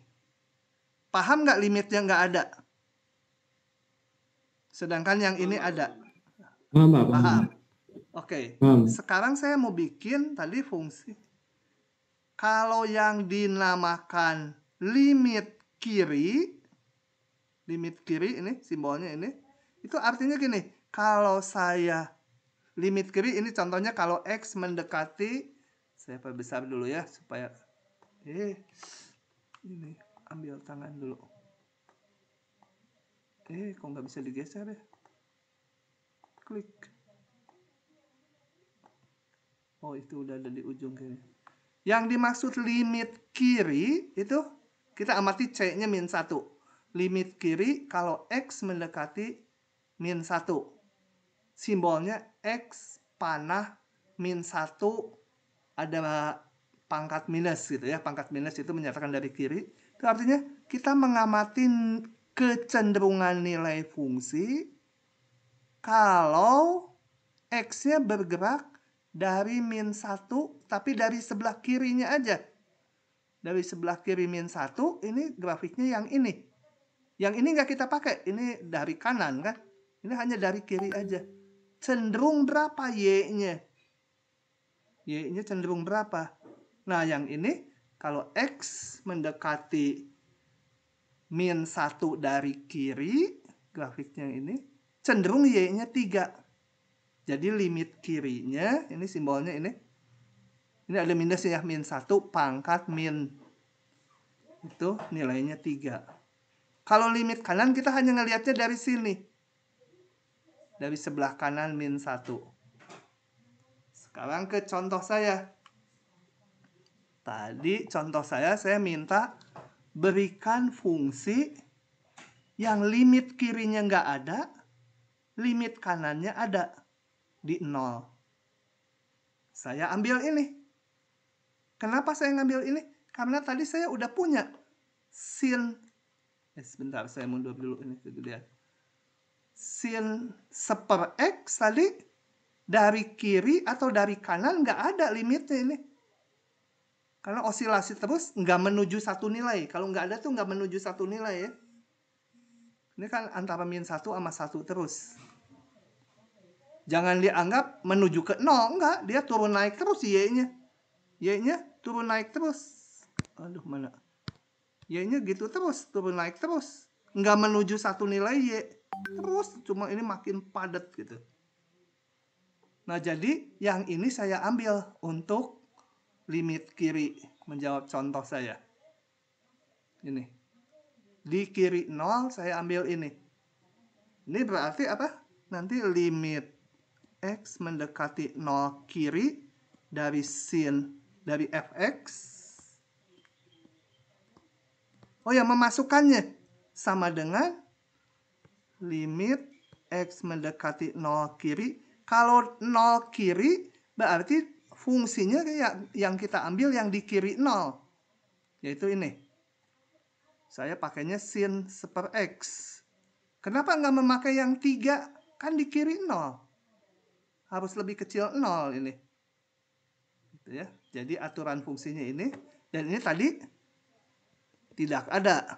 paham nggak limitnya nggak ada? Sedangkan yang ini ada. Paham, Pak. Paham? Oke. Paham. Sekarang saya mau bikin tadi fungsi. Kalau yang dinamakan limit kiri ini, simbolnya ini, itu artinya gini. Kalau saya limit kiri ini contohnya kalau X mendekati, saya perbesar dulu ya supaya ini ambil tangan dulu. Kok nggak bisa digeser ya? Klik. Oh, itu udah ada di ujung kiri. Yang dimaksud limit kiri itu kita amati C-nya min 1. Limit kiri kalau X mendekati min 1. Simbolnya X panah min 1 ada pangkat minus gitu ya. Pangkat minus itu menyatakan dari kiri. Itu artinya kita mengamati kecenderungan nilai fungsi kalau X-nya bergerak dari min 1 tapi dari sebelah kirinya aja. Dari sebelah kiri min 1 ini grafiknya yang ini. Yang ini nggak kita pakai. Ini dari kanan kan. Ini hanya dari kiri aja. Cenderung berapa Y-nya? Y-nya cenderung berapa? Nah, yang ini kalau X mendekati min 1 dari kiri, grafiknya ini, cenderung Y-nya 3. Jadi limit kirinya, ini simbolnya ini ada minusnya ya, min 1 pangkat min. Itu nilainya 3. Kalau limit kanan kita hanya ngelihatnya dari sini. Dari sebelah kanan min 1. Sekarang ke contoh saya. Tadi contoh saya minta berikan fungsi yang limit kirinya nggak ada, limit kanannya ada di 0. Saya ambil ini. Kenapa saya ngambil ini? Karena tadi saya udah punya sin. Sebentar, saya mundur dulu ini kegedean. Sin 1/x tadi dari kiri atau dari kanan nggak ada limitnya ini. Karena osilasi terus nggak menuju satu nilai. Kalau nggak ada tuh nggak menuju satu nilai ya. Ini kan antara min 1 sama 1 terus. Jangan dianggap menuju ke 0. Enggak, dia turun naik terus y-nya. Y-nya turun naik terus. Aduh, mana? Y-nya gitu terus, turun naik terus. Nggak menuju satu nilai y. Terus, cuma ini makin padat gitu. Nah, jadi yang ini saya ambil untuk limit kiri. Menjawab contoh saya. Ini. Di kiri 0 saya ambil ini. Ini berarti apa? Nanti limit x mendekati 0 kiri dari sin dari fx. Oh ya, memasukkannya sama dengan limit x mendekati 0 kiri. Kalau 0 kiri berarti fungsinya yang kita ambil yang di kiri 0. Yaitu ini. Saya pakainya sin 1/x. Kenapa nggak memakai yang 3? Kan di kiri 0. Harus lebih kecil 0 ini. Gitu ya. Jadi aturan fungsinya ini. Dan ini tadi tidak ada.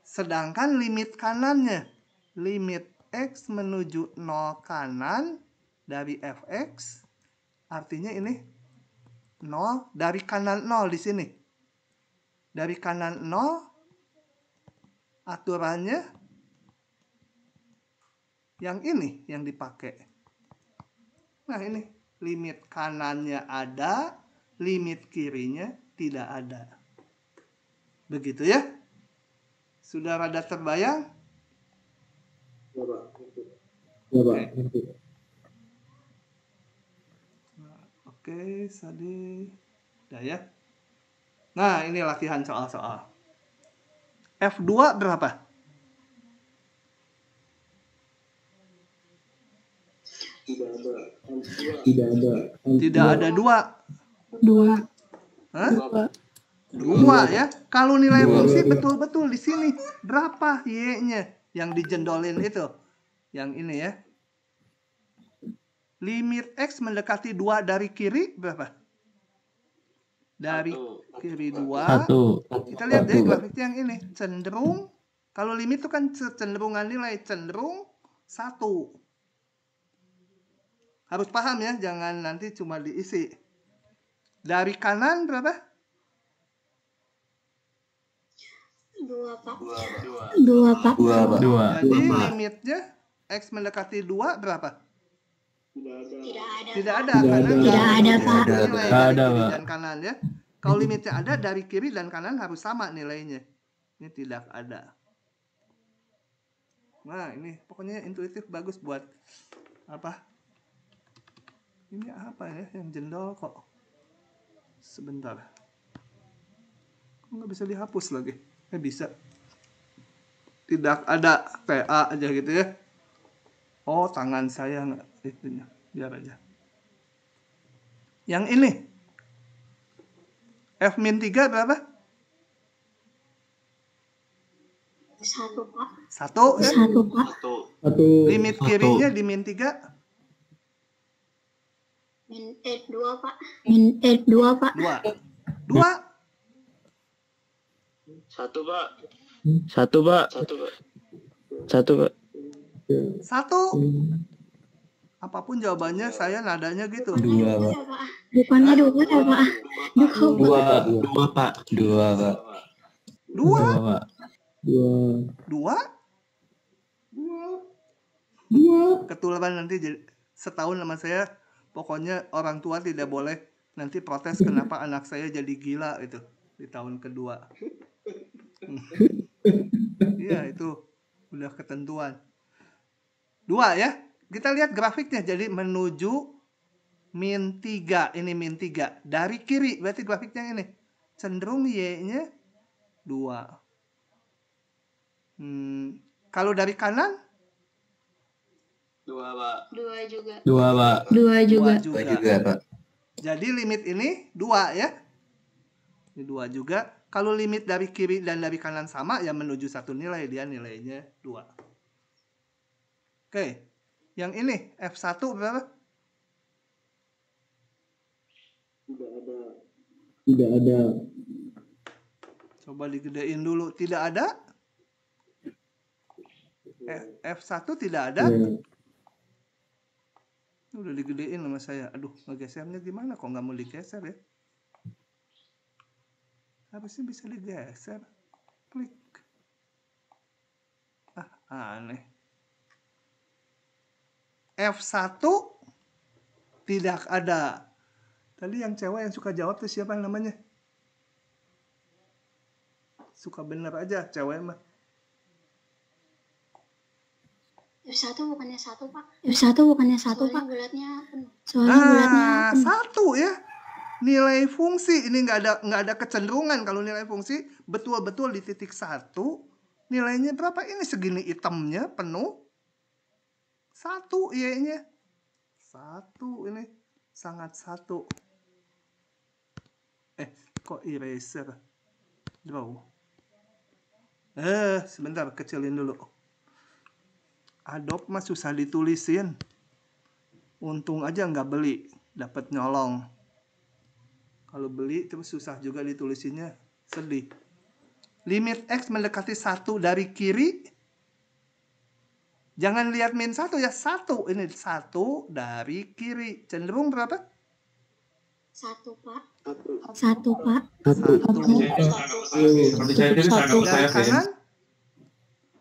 Sedangkan limit kanannya. Limit x menuju 0 kanan dari fx. Artinya ini 0 dari kanan 0 di sini. Dari kanan 0 aturannya yang ini yang dipakai. Nah, ini limit kanannya ada, limit kirinya tidak ada. Begitu ya? Sudah rada terbayang? Ya, Pak. Ya, Pak. Oke, tadi udah ya. Nah, ini latihan soal-soal. F2 berapa? Tidak ada. Tidak ada 2. 2. Hah? 2. 2 ya. Kalau nilai Dua. fungsi betul-betul di sini. Berapa y-nya yang dijendolin itu? Yang ini ya. Limit x mendekati 2 dari kiri berapa? Dari kiri 2. 1. Kita lihat deh grafiknya yang ini. Cenderung. Kalau limit itu kan cenderungan nilai. Cenderung 1. Harus paham ya. Jangan nanti cuma diisi. Dari kanan berapa? 2, Pak. 2, Pak. 2. Jadi limitnya x mendekati 2 berapa? Tidak ada. Karena Tidak ada, Pak. nilai Tidak dari ada, kiri Pak. dan kanan ya. Kalau limitnya ada, dari kiri dan kanan harus sama nilainya. Ini tidak ada. Nah, ini pokoknya intuitif bagus buat apa? Ini apa ya yang jendol kok? Sebentar. Kok nggak bisa dihapus lagi? Bisa. Tidak ada PA aja gitu ya. Oh, tangan saya nggak itunya. Biar aja. Yang ini. F-3 berapa? 1, Pak. 1 ya? 1, Pak. 1. Limit kirinya di min 3. Min 2, Pak. Min 2, Pak. 2. 2. 1, Pak. 1, Pak. 1, Pak. 1. Apapun jawabannya saya nadanya gitu. 2, Pak. Bukannya 2, ya, Pak. 2, Pak. 2, Pak. 2. 2, Pak. 2. 2. Ketularan nanti jadi setahun sama saya. Pokoknya orang tua tidak boleh nanti protes kenapa anak saya jadi gila itu di tahun kedua. Iya, itu udah ketentuan. 2 ya. Kita lihat grafiknya. Jadi menuju min 3. Ini min 3. Dari kiri berarti grafiknya ini. Cenderung Y-nya 2. Kalau dari kanan? 2, Pak. 2 juga. 2 Pak. 2 juga. 2 juga Pak. Jadi limit ini 2 ya. Ini 2 juga. Kalau limit dari kiri dan dari kanan sama, ya menuju satu nilai. Dia nilainya 2. Oke. Yang ini, F1 berapa? Tidak ada. Coba digedein dulu. Tidak ada? F1 tidak ada? Ya. Udah digedein sama saya. Aduh, ngegesernya gimana? Kok nggak mau digeser ya? Harusnya bisa digeser. Klik. Aneh. F1 tidak ada. Tadi yang cewek yang suka jawab tuh siapa namanya? Suka bener aja cewek mah. F1 bukannya 1, Pak. F1 bukannya 1, Pak. Soalnya bulatnya penuh. 1 ya. Nilai fungsi ini nggak ada kecenderungan. Kalau nilai fungsi betul-betul di titik 1, nilainya berapa? Ini segini hitamnya penuh. 1 Y-nya. 1 ini sangat 1. Kok eraser? Draw. Sebentar kecilin dulu. Adobe mah susah ditulisin. Untung aja nggak beli, dapat nyolong. Kalau beli terus susah juga ditulisinnya, sedih. Limit X mendekati 1 dari kiri. Jangan lihat min 1 ya, 1. Ini 1 dari kiri. Cenderung berapa? 1, Pak. 1. 1. Dari kanan?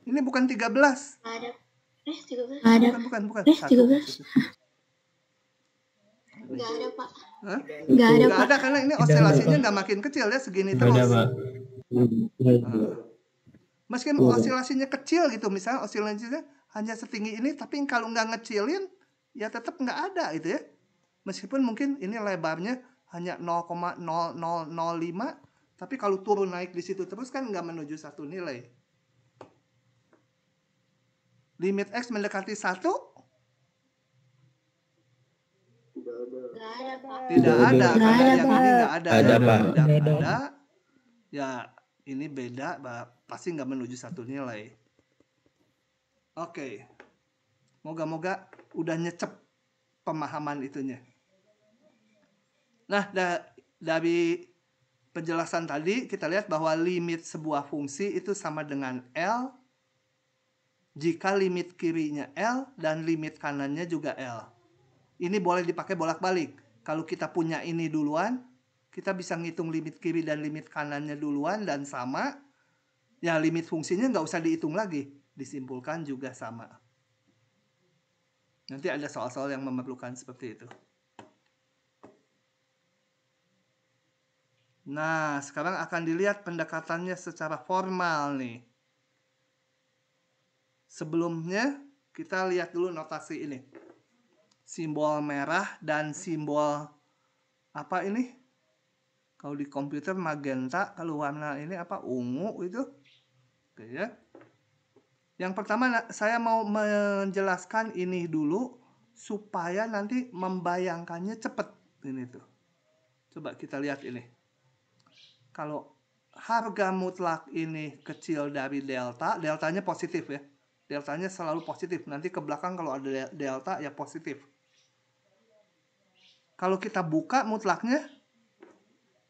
Ini bukan 13. Ada. 13. Bukan. 13. 1. Nggak ada, Pak. Hah? Nggak ada, Nggak Pak. ada karena ini oscilasinya nggak makin kecil ya, segini Nggak ada terus. Pak. Meskipun oscilasinya kecil gitu, misalnya oscilasinya hanya setinggi ini, tapi kalau nggak ngecilin, ya tetap nggak ada gitu ya. Meskipun mungkin ini lebarnya hanya 0,0005, tapi kalau turun naik di situ terus kan nggak menuju satu nilai. Limit X mendekati 1? Nggak ada, Pak. Tidak ada, Nggak karena ada, yang Pak. ini nggak ada. Ada, Pak. Tidak ada. Ya, ini beda, pasti nggak menuju satu nilai. Oke. Moga-moga udah nyecep pemahaman itunya. Nah, dari penjelasan tadi, kita lihat bahwa limit sebuah fungsi itu sama dengan L jika limit kirinya L dan limit kanannya juga L. Ini boleh dipakai bolak-balik. Kalau kita punya ini duluan, kita bisa ngitung limit kiri dan limit kanannya duluan dan sama. Ya limit fungsinya nggak usah dihitung lagi. Disimpulkan juga sama. Nanti ada soal-soal yang memerlukan seperti itu. Nah, sekarang akan dilihat pendekatannya secara formal nih. Sebelumnya, kita lihat dulu notasi ini. Simbol merah dan simbol apa ini? Kalau di komputer magenta, kalau warna ini apa? Ungu itu. Oke ya. Yang pertama saya mau menjelaskan ini dulu supaya nanti membayangkannya cepat. Ini tuh. Coba kita lihat ini. Kalau harga mutlak ini kecil dari delta, deltanya positif ya. Deltanya selalu positif. Nanti ke belakang kalau ada delta ya positif. Kalau kita buka mutlaknya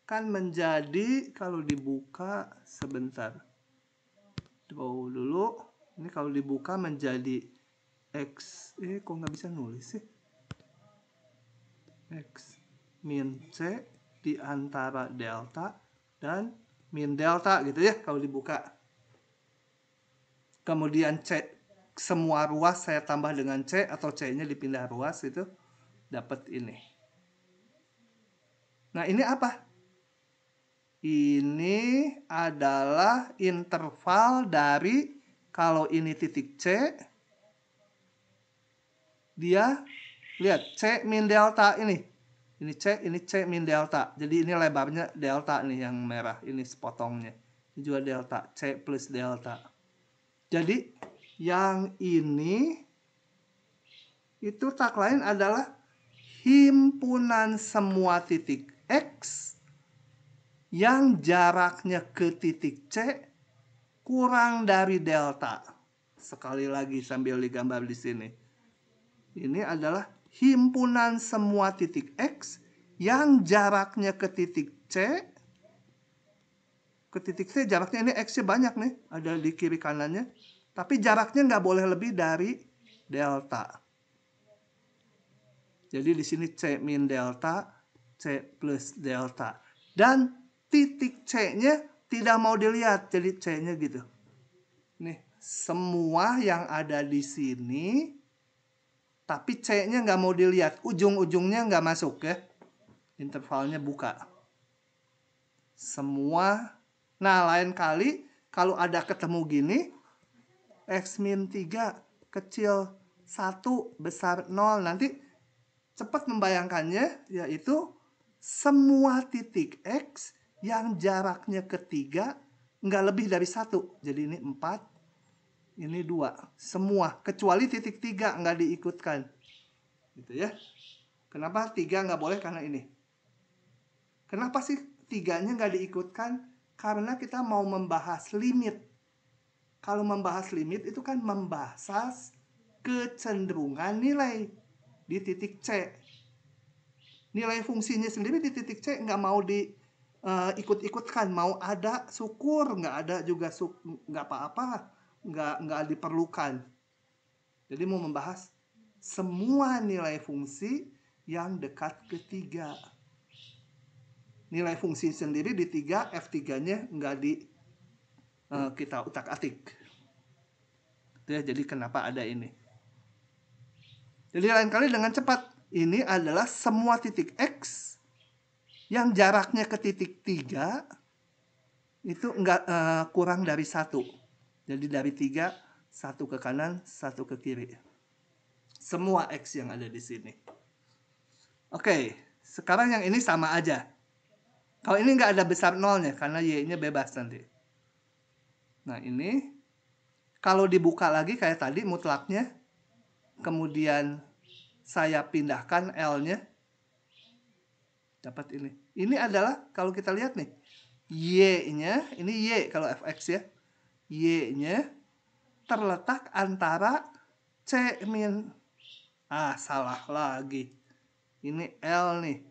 kan menjadi, kalau dibuka sebentar. Draw dulu. Ini kalau dibuka menjadi X. Kok nggak bisa nulis sih? X min C di antara delta dan min delta gitu ya kalau dibuka. Kemudian C semua ruas saya tambah dengan C atau C-nya dipindah ruas itu dapat ini. Nah, ini apa? Ini adalah interval dari, kalau ini titik C, dia lihat C min delta ini. Ini C min delta. Jadi ini lebarnya delta nih yang merah, ini sepotongnya. Ini juga delta, C plus delta. Jadi yang ini itu tak lain adalah himpunan semua titik X yang jaraknya ke titik C kurang dari delta. Sekali lagi sambil digambar di sini. Ini adalah himpunan semua titik X yang jaraknya ke titik C. Ke titik C jaraknya ini X-nya banyak nih. Ada di kiri kanannya. Tapi jaraknya nggak boleh lebih dari delta. Jadi di sini C min delta, C plus delta. Dan titik C-nya tidak mau dilihat. Jadi C-nya gitu. Nih, semua yang ada di sini, tapi C-nya nggak mau dilihat. Ujung-ujungnya nggak masuk ya. Intervalnya buka. Semua. Nah, lain kali kalau ada ketemu gini, X min 3 kecil 1 besar 0. Nanti cepat membayangkannya, yaitu semua titik X yang jaraknya ke 3 nggak lebih dari 1. Jadi ini 4, ini 2. Semua, kecuali titik 3 nggak diikutkan. Gitu ya. Kenapa 3 nggak boleh? Karena ini. Kenapa sih 3-nya nggak diikutkan? Karena kita mau membahas limit. Kalau membahas limit itu kan membahas kecenderungan nilai di titik C. Nilai fungsinya sendiri di titik C nggak mau diikut-ikutkan. Mau ada syukur, nggak ada juga nggak apa-apa, nggak diperlukan. Jadi mau membahas semua nilai fungsi yang dekat ke 3. Nilai fungsi sendiri di 3, F3-nya nggak kita utak-atik. Itu ya, jadi kenapa ada ini. Jadi lain kali dengan cepat. Ini adalah semua titik X yang jaraknya ke titik 3 itu enggak kurang dari 1. Jadi dari 3, 1 ke kanan, 1 ke kiri. Semua X yang ada di sini. Oke, sekarang yang ini sama aja. Kalau ini nggak ada besar nolnya karena Y-nya bebas nanti. Nah ini, kalau dibuka lagi kayak tadi mutlaknya, kemudian saya pindahkan L-nya, dapat ini. Ini adalah kalau kita lihat nih, Y-nya, ini Y kalau fx ya, Y-nya terletak antara C min, salah lagi. Ini L nih,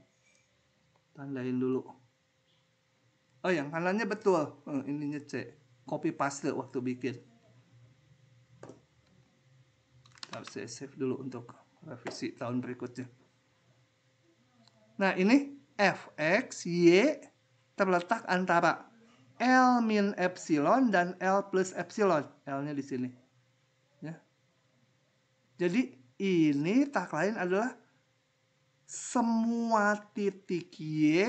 tandain dulu. Oh yang kanannya betul, ininya C, copy paste waktu bikin. Harus saya save dulu untuk revisi tahun berikutnya. Nah ini fx y terletak antara L min epsilon dan L plus epsilon. L-nya di sini. Ya. Jadi ini tak lain adalah semua titik Y,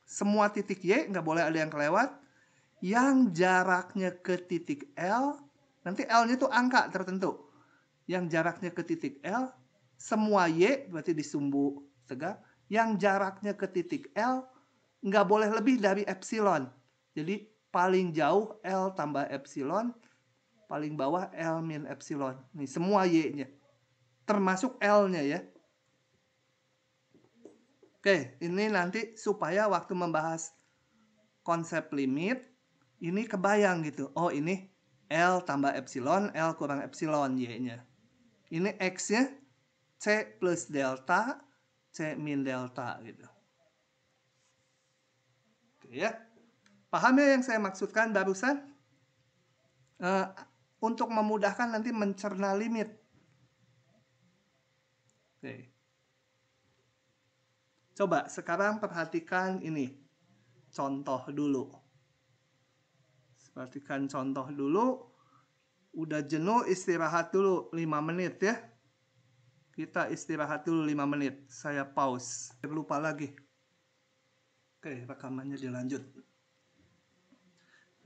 semua titik Y nggak boleh ada yang kelewat, yang jaraknya ke titik L, nanti L-nya itu angka tertentu. Yang jaraknya ke titik L, semua Y berarti disumbu tegak, yang jaraknya ke titik L nggak boleh lebih dari epsilon. Jadi paling jauh L tambah epsilon, paling bawah L min epsilon. Nih semua Y-nya, termasuk L-nya ya. Oke, ini nanti supaya waktu membahas konsep limit, ini kebayang gitu. Oh ini L tambah epsilon, L kurang epsilon Y-nya. Ini X-nya C plus delta, C min delta gitu. Oke ya. Paham ya yang saya maksudkan barusan? Untuk memudahkan nanti mencerna limit. Oke. Coba sekarang perhatikan ini. Contoh dulu. Perhatikan contoh dulu. Udah jenuh, istirahat dulu 5 menit ya. Kita istirahat dulu 5 menit. Saya pause. Lupa lagi. Oke, rekamannya dilanjut.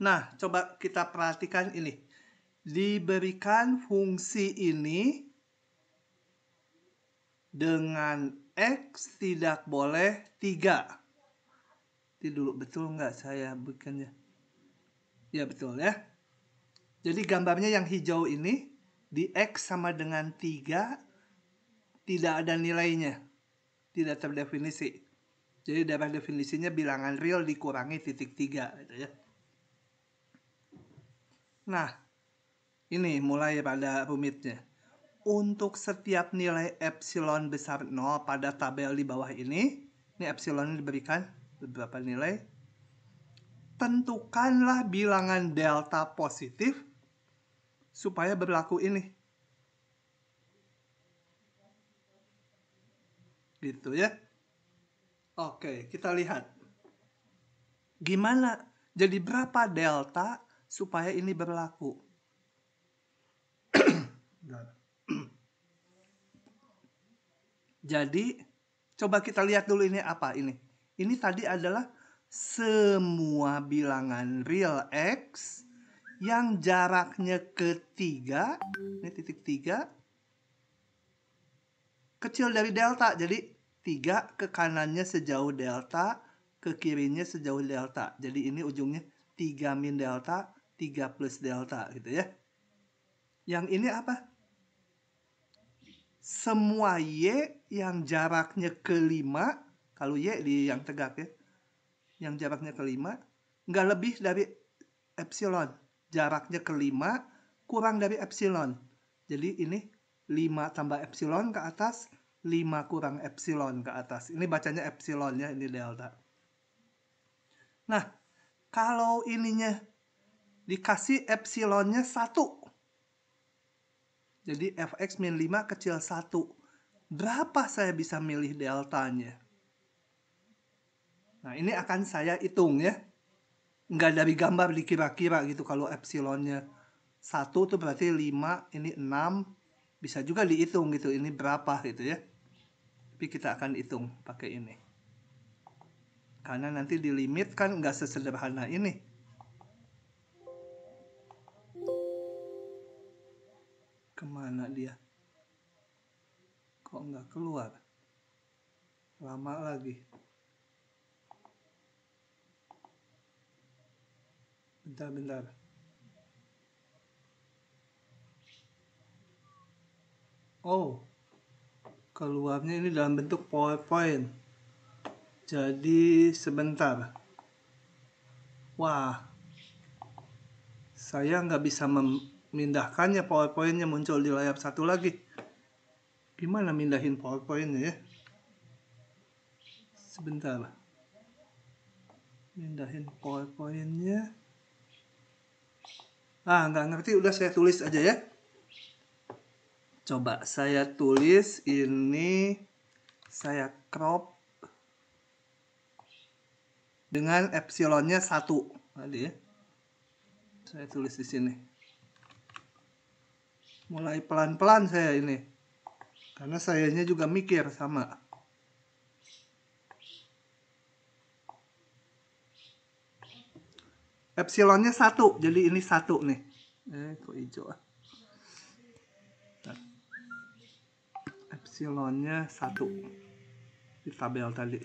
Nah, coba kita perhatikan ini. Diberikan fungsi ini dengan X tidak boleh 3. Ini dulu, betul nggak saya bikinnya? Ya, betul ya. Jadi gambarnya yang hijau ini, di X sama dengan 3, tidak ada nilainya. Tidak terdefinisi. Jadi dalam definisinya bilangan real dikurangi titik 3. Gitu ya. Nah, ini mulai pada rumitnya. Untuk setiap nilai epsilon besar 0 pada tabel di bawah ini epsilon diberikan beberapa nilai. Tentukanlah bilangan delta positif supaya berlaku ini. Gitu ya. Oke, kita lihat. Gimana? Jadi berapa delta supaya ini berlaku? Jadi, coba kita lihat dulu ini apa ini. Ini tadi adalah semua bilangan real X yang jaraknya ketiga, ini titik 3, kecil dari delta. Jadi 3 ke kanannya sejauh delta, ke kirinya sejauh delta. Jadi ini ujungnya 3 min delta, 3 plus delta gitu ya. Yang ini apa? Semua Y yang jaraknya ke 5, kalau Y di yang tegak ya, yang jaraknya ke 5, nggak lebih dari epsilon. Jaraknya ke 5 kurang dari epsilon. Jadi ini 5 tambah epsilon ke atas, 5 kurang epsilon ke atas. Ini bacanya epsilon ya, ini delta. Nah, kalau ininya dikasih epsilonnya 1. Jadi fx min 5 kecil 1. Berapa saya bisa milih deltanya? Nah, ini akan saya hitung ya. Nggak dari gambar dikira-kira gitu. Kalau epsilonnya 1 tuh berarti 5, ini 6. Bisa juga dihitung gitu, ini berapa gitu ya. Tapi kita akan hitung pakai ini. Karena nanti di limit kan nggak sesederhana ini. Kemana dia? Kok nggak keluar? Lama lagi. Bentar. Oh, keluarnya ini dalam bentuk PowerPoint. Jadi sebentar. Wah, saya nggak bisa memindahkannya. PowerPoint-nya muncul di layar satu lagi. Gimana mindahin PowerPoint-nya ya? Sebentar. Mindahin PowerPoint-nya. Nggak ngerti, udah saya tulis aja ya. Coba saya tulis ini, saya crop dengan epsilonnya 1 tadi ya. Saya tulis di sini. Mulai pelan-pelan saya ini. Karena sayanya juga mikir sama. Epsilonnya 1, jadi ini 1 nih. Kok hijau ah. Epsilonnya 1 di tabel tadi.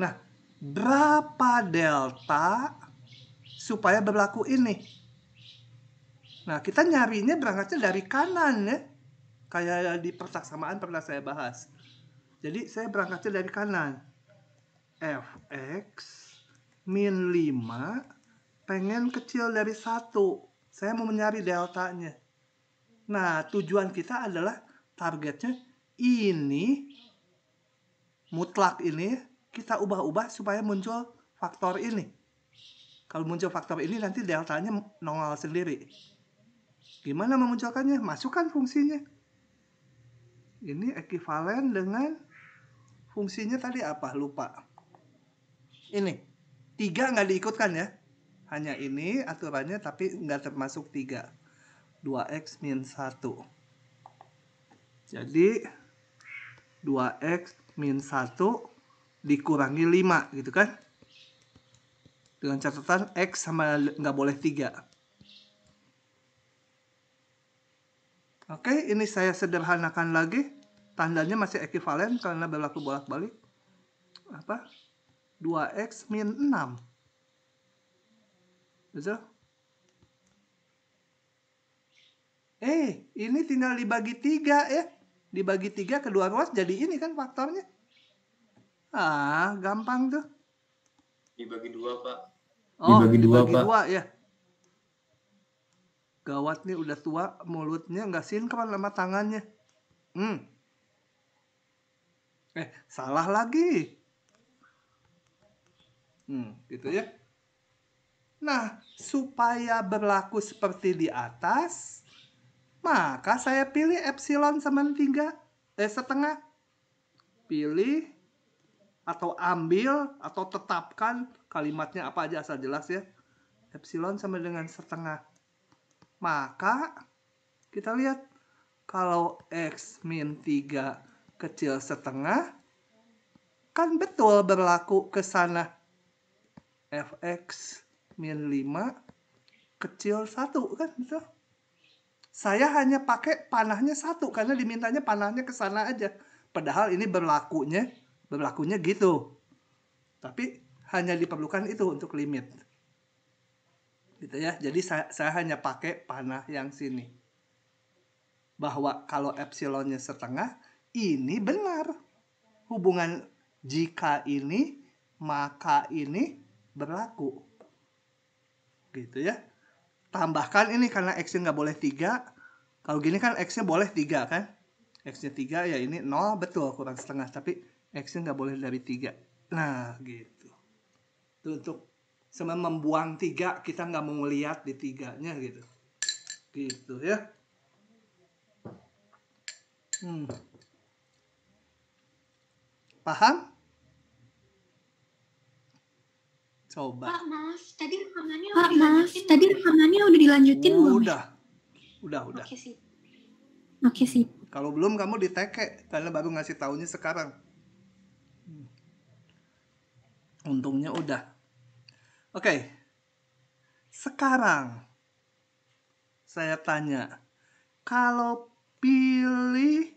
Nah, berapa delta supaya berlaku ini? Nah, kita nyarinya berangkatnya dari kanan ya. Kayak di persaksamaan pernah saya bahas. Jadi saya berangkatnya dari kanan. Fx min 5 pengen kecil dari 1. Saya mau mencari deltanya. Nah, tujuan kita adalah targetnya ini mutlak ini kita ubah-ubah supaya muncul faktor ini. Kalau muncul faktor ini nanti deltanya nongol sendiri. Gimana memunculkannya? Masukkan fungsinya. Ini ekivalen dengan fungsinya tadi apa? Lupa. Ini 3 nggak diikutkan ya. Hanya ini aturannya tapi nggak termasuk 3. 2x min 1. Jadi 2x min 1 dikurangi 5 gitu kan. Dengan catatan x sama nggak boleh 3. Oke, ini saya sederhanakan lagi. Tandanya masih ekuivalen karena berlaku bolak-balik. Apa? 2x min 6. Betul? Ini tinggal dibagi 3 ya. Dibagi 3 kedua ruas jadi ini kan faktornya. Gampang tuh. Dibagi 2, Pak. Oh, Dibagi dua, dibagi Pak. 2 ya. Gawat nih udah tua, mulutnya nggak sinkron sama tangannya. Salah lagi. Gitu ya. Nah, supaya berlaku seperti di atas, maka saya pilih epsilon sama 3, setengah. Pilih atau ambil atau tetapkan kalimatnya apa aja asal jelas ya. Epsilon sama dengan setengah. Maka kita lihat kalau x min 3 kecil setengah, kan betul berlaku ke sana. Fx min 5 kecil 1 kan betul. Saya hanya pakai panahnya 1 karena dimintanya panahnya ke sana aja. Padahal ini berlakunya gitu. Tapi hanya diperlukan itu untuk limit. Gitu ya. Jadi saya hanya pakai panah yang sini. Bahwa kalau epsilonnya setengah, ini benar. Hubungan jika ini, maka ini berlaku. Gitu ya. Tambahkan ini karena x-nya nggak boleh 3. Kalau gini kan x-nya boleh 3 kan. X-nya 3 ya ini 0 betul kurang setengah. Tapi x-nya nggak boleh dari 3. Nah gitu. Itu untuk sama membuang 3, kita nggak mau lihat di 3-nya gitu. Gitu ya. Paham? Coba. Pak, maaf, tadi rekamannya udah dilanjutin belum? Udah. Oke, sip. Oke, sip. Kalau belum kamu diteke karena baru ngasih taunya sekarang. Untungnya udah. Oke. Sekarang saya tanya, kalau pilih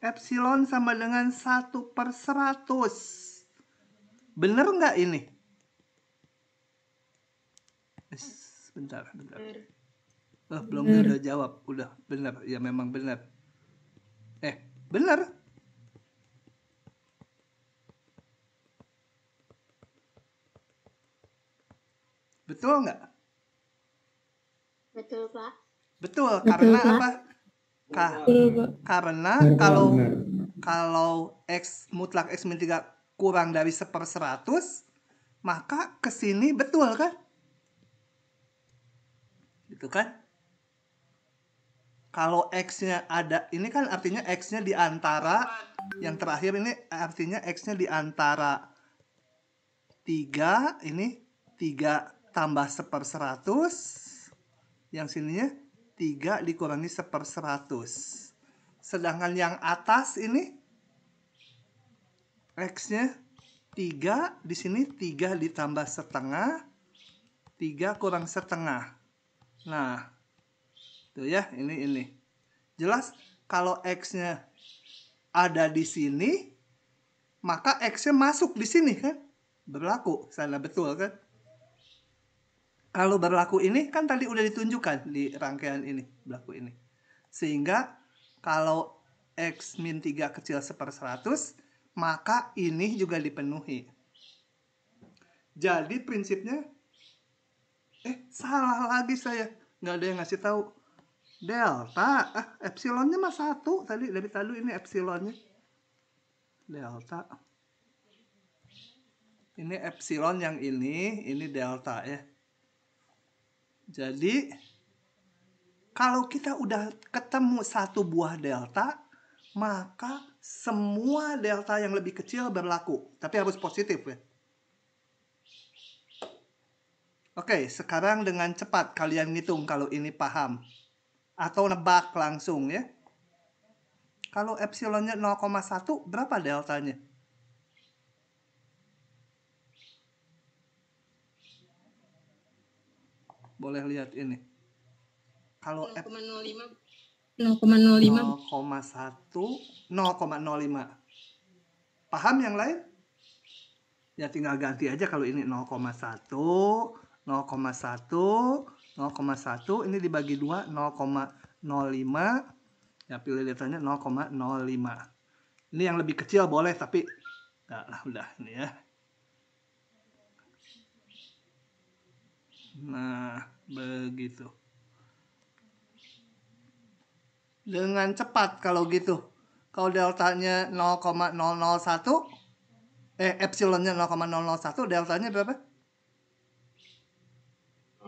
epsilon sama dengan 1/100, bener nggak ini? Bentar. Belum udah jawab. Udah bener. Ya memang bener. Bener. Betul nggak? Betul, Pak. Betul. Karena apa? Karena kalau x mutlak x min 3 kurang dari 1/100, maka kesini betul kan? Gitu kan? Kalau x-nya ada, ini kan artinya x-nya di antara, yang terakhir ini artinya x-nya di antara 3, ini 3 tambah 1/100, yang sininya 3 dikurangi 1/100. Sedangkan yang atas ini x-nya 3, di sini 3 ditambah setengah, 3 kurang setengah. Nah, tuh ya, ini. Jelas kalau x-nya ada di sini, maka x-nya masuk di sini kan? Berlaku, sana betul kan? Kalau berlaku ini kan tadi udah ditunjukkan di rangkaian ini, berlaku ini. Sehingga kalau x min 3 kecil 1/100, maka ini juga dipenuhi. Jadi prinsipnya, salah lagi saya. Nggak ada yang ngasih tahu. Delta, epsilonnya mah 1. Tadi dari tadi ini epsilonnya. Delta. Ini epsilon yang ini delta ya. Jadi, kalau kita udah ketemu satu buah delta, maka semua delta yang lebih kecil berlaku. Tapi harus positif ya. Oke, sekarang dengan cepat kalian ngitung kalau ini paham. Atau nebak langsung ya. Kalau epsilonnya 0,1 berapa deltanya? Boleh lihat ini. Kalau 0,05. 0,1 0,05. Paham yang lain? Ya tinggal ganti aja kalau ini 0,1 ini dibagi 2 0,05. Ya pilih letranya 0,05. Ini yang lebih kecil boleh tapi udah ini ya. Nah, begitu. Dengan cepat kalau gitu. Kalau deltanya 0,001, epsilonnya 0,001, deltanya berapa?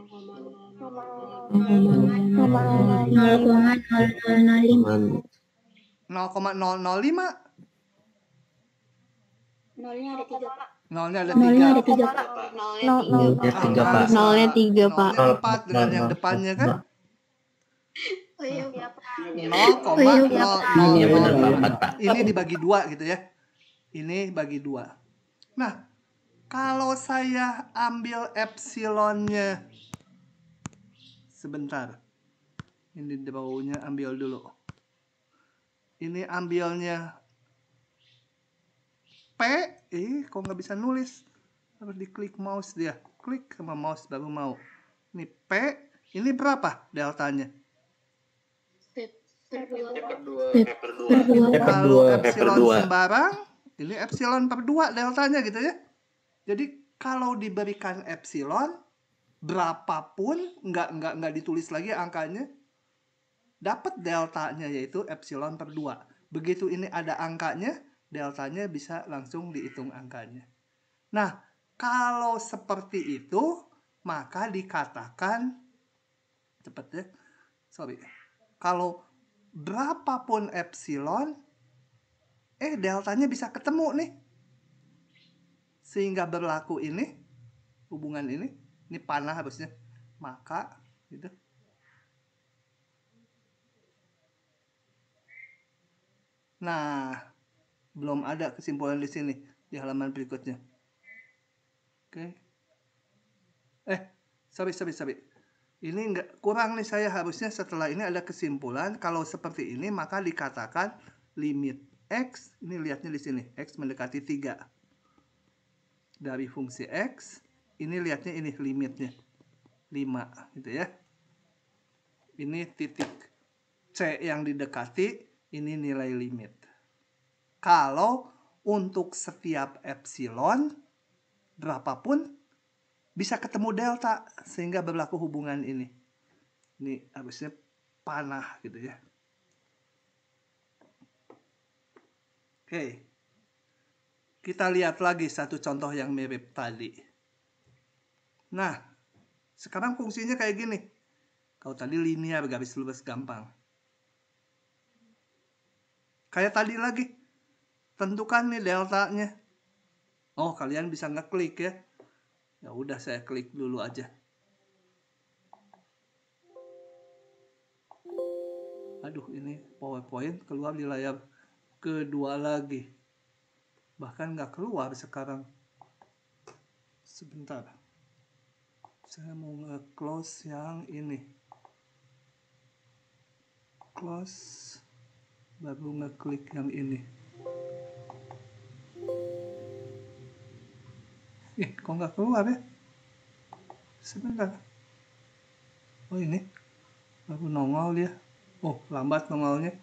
0,0005. 0,005. Nolnya ada 3, Pak. Nolnya ada Nolnya 3. ada 3, Pak. Nolnya 3, Pak. Nolnya 3, Pak. Nolnya 4 dengan yang depannya kan? Oh iya, Pak. 0,005. Ini dibagi 2 gitu ya. Ini bagi 2. Nah, kalau saya ambil epsilonnya, sebentar. Ini di bawahnya ambil dulu. Ini ambilnya P. Kok nggak bisa nulis? Harus diklik mouse dia. Klik sama mouse baru mau. Ini P. Ini berapa deltanya? Per 2. Kalau epsilon sembarang, ini epsilon per 2 deltanya gitu ya. Jadi kalau diberikan epsilon, berapapun, nggak ditulis lagi angkanya, dapat deltanya yaitu epsilon per 2. Begitu ini ada angkanya, deltanya bisa langsung dihitung angkanya. Nah, kalau seperti itu, maka dikatakan, cepet ya, kalau berapapun epsilon, deltanya bisa ketemu nih. Sehingga berlaku ini, hubungan ini panah harusnya. Maka, gitu. Nah, belum ada kesimpulan di sini, di halaman berikutnya. Oke. Sorry. Ini kurang nih saya, harusnya setelah ini ada kesimpulan. Kalau seperti ini maka dikatakan limit X, ini lihatnya di sini, X mendekati 3. Dari fungsi X, ini lihatnya ini limitnya 5 gitu ya. Ini titik C yang didekati, ini nilai limit. Kalau untuk setiap epsilon berapapun bisa ketemu delta sehingga berlaku hubungan ini. Ini harusnya panah gitu ya. Oke. Kita lihat lagi satu contoh yang mirip tadi. Nah, sekarang fungsinya kayak gini. Kalau tadi linear garis lurus gampang. Kayak tadi lagi. Tentukan nih deltanya. Oh, kalian bisa ngeklik ya. Ya udah, saya klik dulu aja. Aduh, ini PowerPoint keluar di layar kedua lagi. Bahkan nggak keluar sekarang. Sebentar. Saya mau nge-close yang ini. Close. Baru ngeklik yang ini. Kok nggak keluar ya? Sebentar. Oh ini. Baru nongol dia. Oh, lambat nongolnya.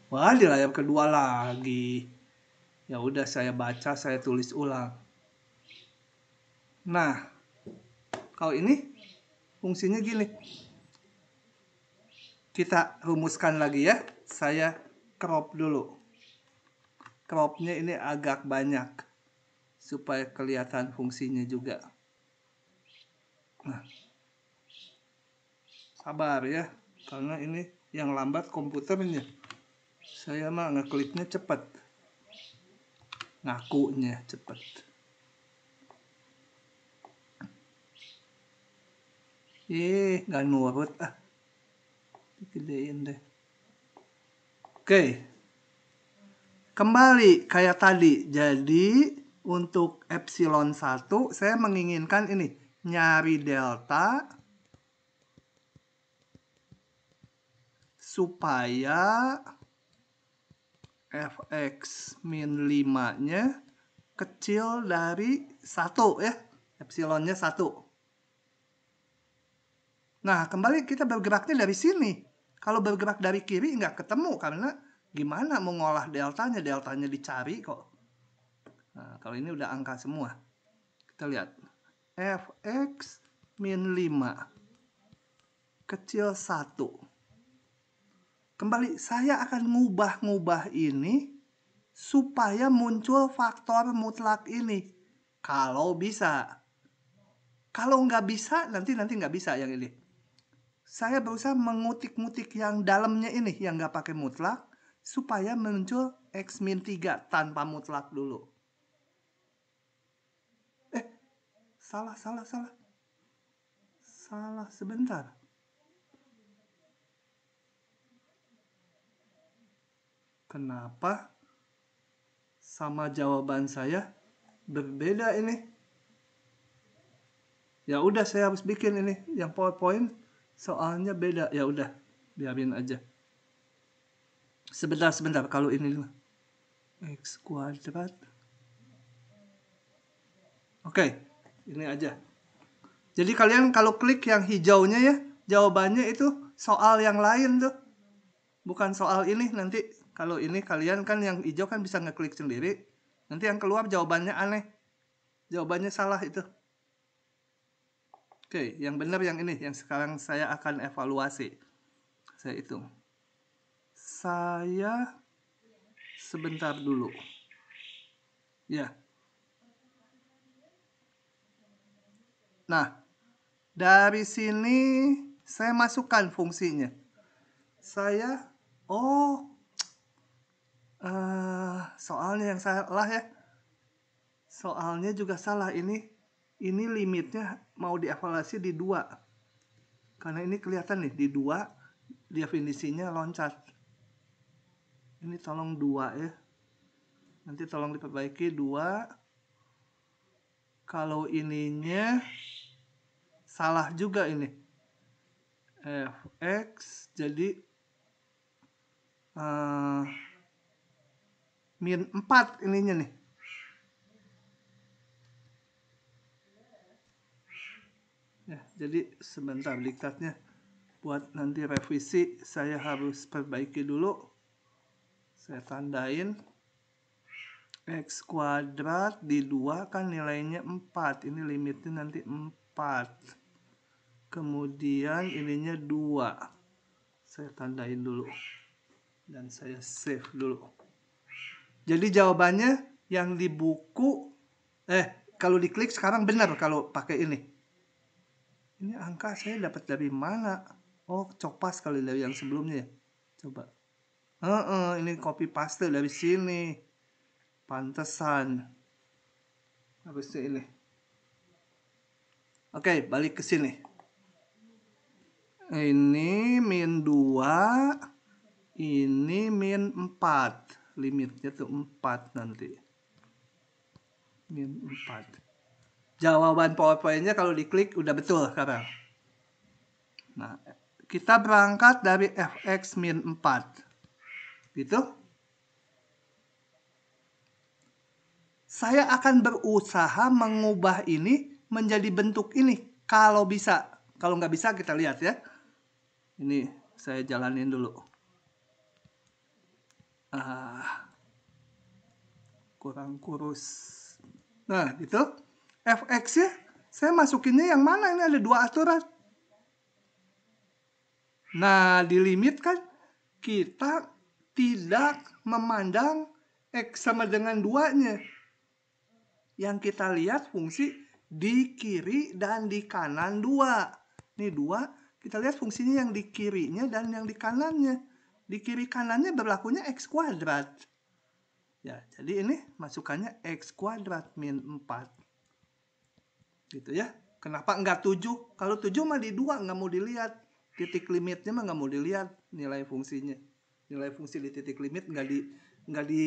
Wah, di layar kedua lagi. Ya udah, saya baca, saya tulis ulang. Nah, kalau ini fungsinya gini. Kita rumuskan lagi ya. Saya crop dulu. Cropnya ini agak banyak supaya kelihatan fungsinya juga. Nah, sabar ya, karena ini yang lambat komputernya. Saya mah ngekliknya cepat. Ngakunya cepat. Nggak nurut ah. Gedein deh. Oke. Kembali kayak tadi. Jadi untuk epsilon 1 saya menginginkan ini. Nyari delta supaya fx min 5-nya kecil dari 1 ya. Epsilonnya 1. Nah, kembali kita bergeraknya dari sini. Kalau bergerak dari kiri nggak ketemu karena gimana mau ngolah deltanya? Deltanya dicari kok. Nah, kalau ini udah angka semua. Kita lihat. Fx min 5 kecil 1. Kembali, saya akan ngubah ini supaya muncul faktor mutlak ini. Kalau bisa. Kalau nggak bisa, nanti nggak bisa yang ini. Saya berusaha mengutik-ngutik yang dalamnya ini, yang nggak pakai mutlak, supaya muncul x min 3 tanpa mutlak dulu. Salah sebentar. Kenapa sama jawaban saya berbeda ini? Ya udah, saya harus bikin ini yang PowerPoint soalnya beda. Ya udah, biarin aja. Sebentar kalau ini x kuadrat. Oke, ini aja. Jadi kalian kalau klik yang hijaunya ya, jawabannya itu soal yang lain tuh. Bukan soal ini. Nanti kalau ini kalian kan yang hijau kan bisa ngeklik sendiri. Nanti yang keluar jawabannya aneh. Jawabannya salah itu. Oke, yang benar yang ini. Yang sekarang saya akan evaluasi. Saya hitung. Saya sebentar dulu. Ya. Nah, dari sini saya masukkan fungsinya. Saya, soalnya yang salah ya. Soalnya juga salah ini limitnya mau dievaluasi di 2. Karena ini kelihatan nih di 2 definisinya loncat. Ini tolong 2 ya. Nanti tolong diperbaiki 2. Kalau ininya salah juga ini. Fx jadi min 4 ininya nih. Ya, jadi sebentar diktatnya buat nanti revisi saya harus perbaiki dulu. Saya tandain x kuadrat di 2 kan nilainya 4. Ini limitnya nanti 4. Kemudian ininya 2. Saya tandain dulu. Dan saya save dulu. Jadi jawabannya yang di buku kalau diklik sekarang benar kalau pakai ini. Ini angka saya dapat dari mana? Oh, copas kali dari yang sebelumnya ya. Coba. Ini copy paste dari sini. Pantesan. Harusnya ini. Oke, balik ke sini. Ini min 2. Ini min 4. Limitnya tuh 4 nanti. Min 4. Jawaban PowerPoint-nya kalau diklik udah betul sekarang. Nah, kita berangkat dari fx min 4. Gitu. Saya akan berusaha mengubah ini menjadi bentuk ini. Kalau bisa. Kalau nggak bisa kita lihat ya. Ini saya jalanin dulu. Kurang kurus. Nah, gitu. Fx ya, saya masukinnya yang mana? Ini ada 2 aturan. Nah, di limit kan kita tidak memandang x sama dengan 2-nya. Yang kita lihat fungsi di kiri dan di kanan 2. Ini 2, kita lihat fungsinya yang di kirinya dan yang di kanannya. Di kiri kanannya berlakunya x kuadrat. Ya, jadi ini masukannya x kuadrat min 4. Gitu ya. Kenapa enggak 7? Kalau 7 mah di 2 nggak mau dilihat. titik limitnya mah nggak mau dilihat nilai fungsinya. Nilai fungsi di titik limit nggak di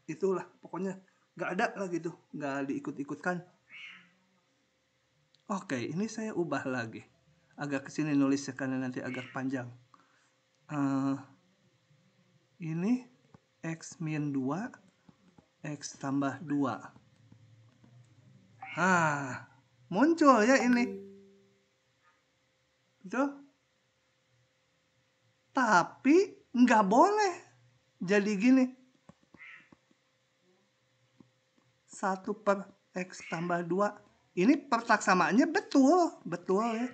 itulah, pokoknya nggak ada lah gitu, nggak diikut-ikutkan. Oke, ini saya ubah lagi. Agak kesini nulisnya karena nanti agak panjang. Ini X min 2, X tambah 2. Muncul ya ini. Betul? Tapi nggak boleh jadi gini. 1/X tambah 2. Ini persaksamaannya betul ya.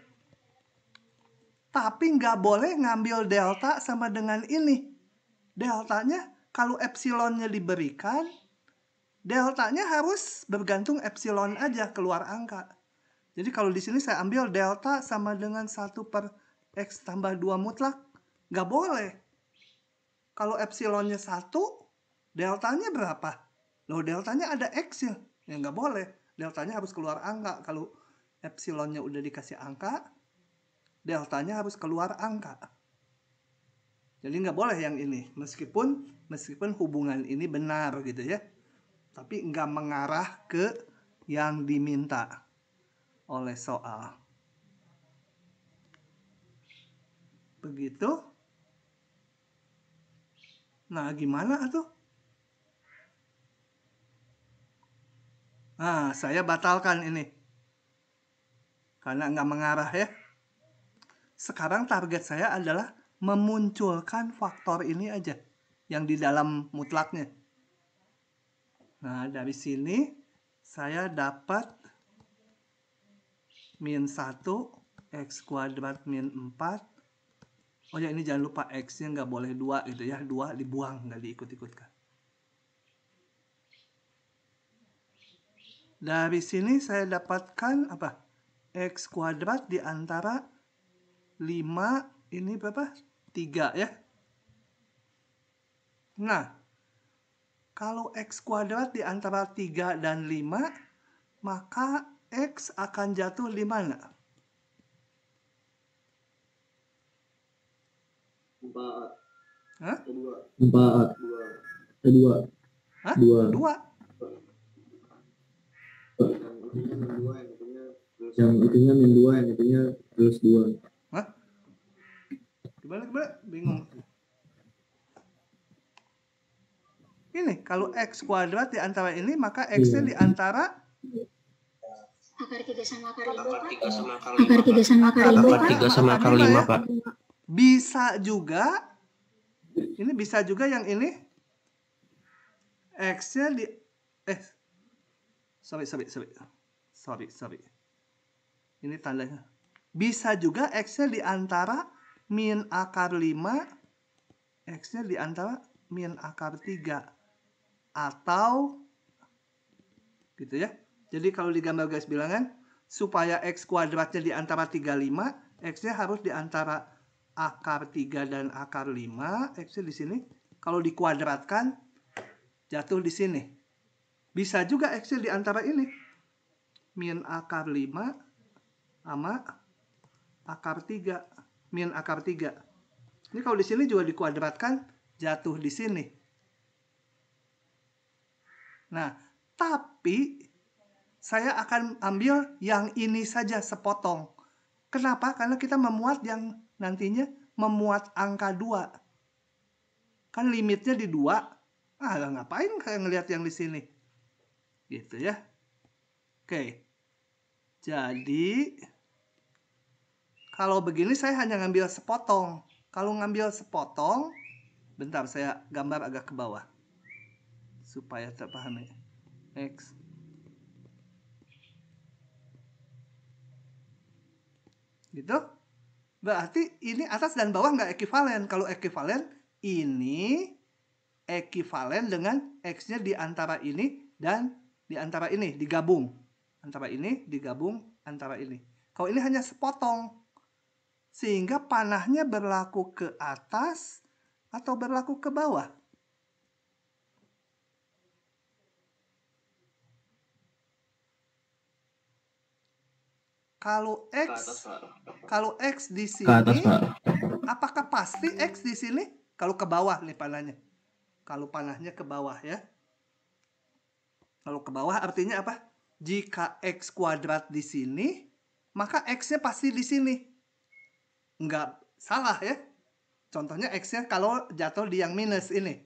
Tapi nggak boleh ngambil delta sama dengan ini. Deltanya kalau epsilonnya diberikan, deltanya harus bergantung epsilon aja keluar angka. Jadi kalau di sini saya ambil delta sama dengan 1/X tambah 2 mutlak, nggak boleh. Kalau epsilonnya 1, deltanya berapa? Loh, deltanya ada X ya nggak boleh. Deltanya harus keluar angka. Kalau epsilonnya udah dikasih angka, deltanya harus keluar angka. Jadi nggak boleh yang ini. Meskipun hubungan ini benar gitu ya. Tapi nggak mengarah ke yang diminta oleh soal. Begitu. Nah, gimana tuh? Nah, saya batalkan ini. Karena nggak mengarah ya. Sekarang target saya adalah memunculkan faktor ini aja. Yang di dalam mutlaknya. Nah, dari sini saya dapat min 1, X kuadrat min 4. Oh ya, ini jangan lupa X-nya nggak boleh 2 gitu ya. 2 dibuang, nggak diikut-ikutkan. Dari sini saya dapatkan apa? X kuadrat di antara 5, ini berapa? 3 ya. Nah, kalau X kuadrat di antara 3 dan 5, maka X akan jatuh di mana? 4. Hah? 4. 2. Hah? 2. 2. Yang itunya min 2, yang itunya plus 2. Hah? Gimana? Bingung. Ini, kalau X kuadrat di antara ini, maka X-nya di antara Akar 3 sama akar 5, Pak. 3 sama akar Akar 3 sama akar 5, Akar Pak. 3 sama akar 5, Pak. bisa juga, ini bisa juga yang ini, X-nya di, sorry. Ini tandanya. Bisa juga X-nya di antara min akar 5, X-nya di antara min akar 3. Atau, gitu ya. Jadi kalau digambar garis bilangan, supaya X kuadratnya di antara 35, X-nya harus di antara akar 3 dan akar 5. X-nya di sini. Kalau dikuadratkan, jatuh di sini. Bisa juga X-nya di antara ini. Min akar 5 sama akar 3. Min akar 3. Ini kalau di sini juga dikuadratkan, jatuh di sini. Nah, tapi saya akan ambil yang ini saja sepotong. Kenapa? Karena kita memuat yang nantinya memuat angka 2. Kan limitnya di 2. Ngapain kayak ngelihat yang di sini? Gitu ya. Oke. Jadi, kalau begini saya hanya ngambil sepotong. Kalau ngambil sepotong, bentar saya gambar agak ke bawah. Supaya terpahami. X. Gitu. Berarti ini atas dan bawah nggak ekivalen. Kalau ekivalen, ini ekivalen dengan X-nya di antara ini dan di antara ini. Digabung. Antara ini, digabung antara ini. Kalau ini hanya sepotong. Sehingga panahnya berlaku ke atas atau berlaku ke bawah. Kalau Ke atas, X, Pak. kalau X di Ke atas, sini, Pak. apakah pasti X di sini? Kalau ke bawah nih panahnya. Kalau panahnya ke bawah ya. Kalau ke bawah artinya apa? Jika X kuadrat di sini, maka X-nya pasti di sini. Enggak salah ya. Contohnya X-nya kalau jatuh di yang minus ini.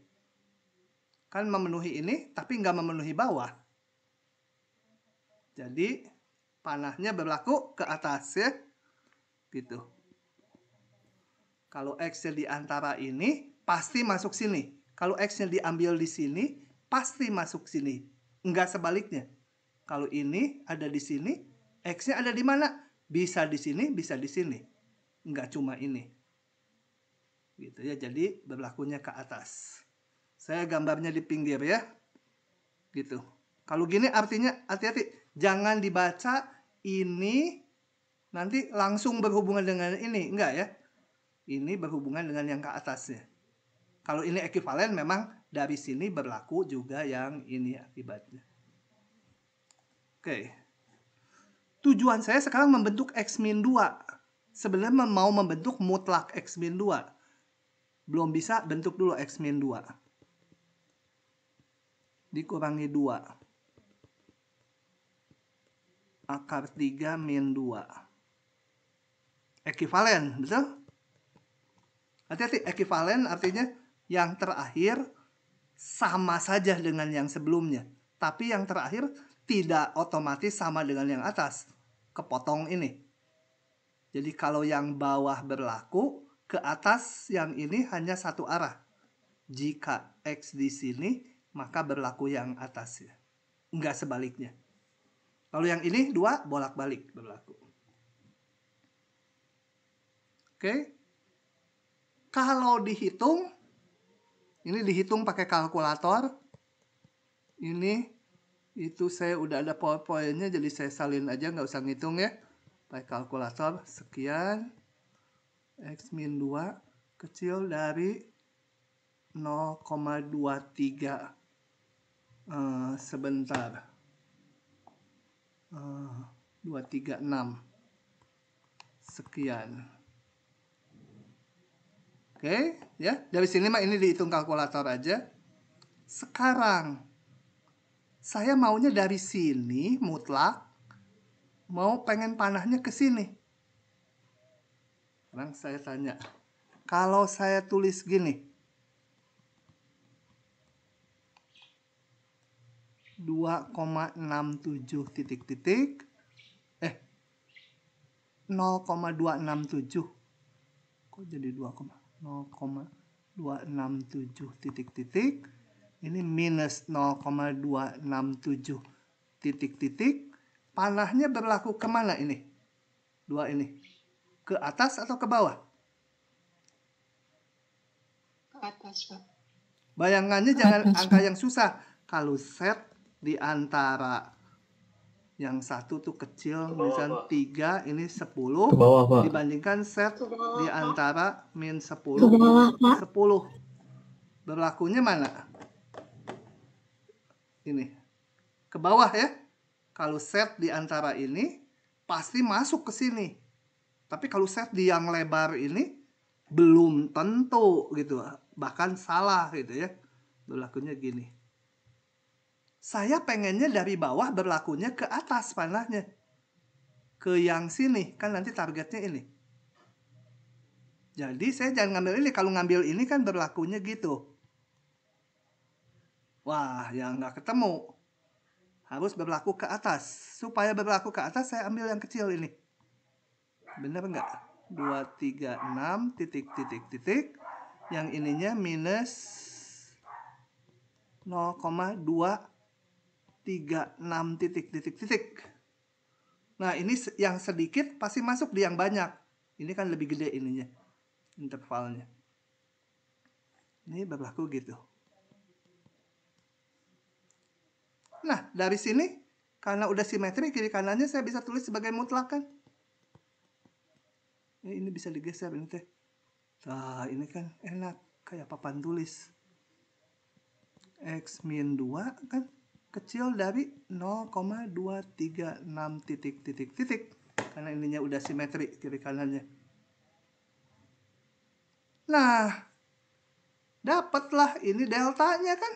Kan memenuhi ini, tapi nggak memenuhi bawah. Jadi, panahnya berlaku ke atas ya. Gitu. Kalau X-nya di antara ini, pasti masuk sini. Kalau X-nya diambil di sini, pasti masuk sini. Enggak sebaliknya. Kalau ini ada di sini, X-nya ada di mana? Bisa di sini, bisa di sini. Enggak cuma ini. Gitu ya, jadi berlakunya ke atas. Saya gambarnya di pinggir ya. Gitu. Kalau gini artinya hati-hati. Jangan dibaca ini nanti langsung berhubungan dengan ini. Enggak ya. Ini berhubungan dengan yang ke atasnya. Kalau ini ekuivalen memang dari sini berlaku juga yang ini akibatnya. Oke. Tujuan saya sekarang membentuk X-2. Sebenarnya mau membentuk mutlak X-2. Belum bisa, bentuk dulu X-2. Dikurangi 2. Akar 3 min 2. Ekuivalen, betul? Hati-hati, ekuivalen artinya yang terakhir sama saja dengan yang sebelumnya. Tapi yang terakhir tidak otomatis sama dengan yang atas. Kepotong ini. Jadi kalau yang bawah berlaku, ke atas yang ini hanya satu arah. Jika X di sini, maka berlaku yang atasnya. Enggak sebaliknya. Kalau yang ini 2 bolak-balik berlaku. Oke. Kalau dihitung, ini dihitung pakai kalkulator. Ini, itu saya udah ada PowerPoint-nya, jadi saya salin aja, nggak usah ngitung ya. Pakai kalkulator, sekian. X-2 kecil dari 0,23. Sebentar. 236. Sekian. Oke, ya. Dari sini mah ini dihitung kalkulator aja. Sekarang saya maunya dari sini mutlak, mau pengen panahnya ke sini. Sekarang saya tanya, kalau saya tulis gini, 2,67 titik-titik, 0,267. Kok jadi 0,267 titik-titik. Ini minus 0,267 titik-titik. Panahnya berlaku kemana ini? 2 ini. Ke atas atau ke bawah? Ke atas, Pak. Bayangannya jangan angka yang susah. Kalau set di antara yang satu tuh kecil, misalnya 3, ini 10. Ke bawah, Pak. Dibandingkan set di antara min 10, Ke bawah, Pak. 10. Berlakunya mana? Ini. Ke bawah ya. Kalau set di antara ini, pasti masuk ke sini. Tapi kalau set di yang lebar ini, belum tentu gitu. Bahkan salah gitu ya. Berlakunya gini. Saya pengennya dari bawah berlakunya ke atas panahnya. Ke yang sini. Kan nanti targetnya ini. Jadi saya jangan ngambil ini. Kalau ngambil ini kan berlakunya gitu. Wah, ya nggak ketemu. Harus berlaku ke atas. Supaya berlaku ke atas, saya ambil yang kecil ini. Bener nggak? 236 titik. Yang ininya minus 0,236 titik. Nah, ini yang sedikit pasti masuk di yang banyak. Ini kan lebih gede ininya. Intervalnya. Ini berlaku gitu. Nah, dari sini, karena udah simetri, kiri kanannya saya bisa tulis sebagai mutlak kan? Ini bisa digeser ini teh. Nah, ini kan enak. Kayak papan tulis. X-2 kan kecil dari 0,236 titik. karena ininya udah simetri kiri kanannya. Nah, dapatlah ini deltanya kan.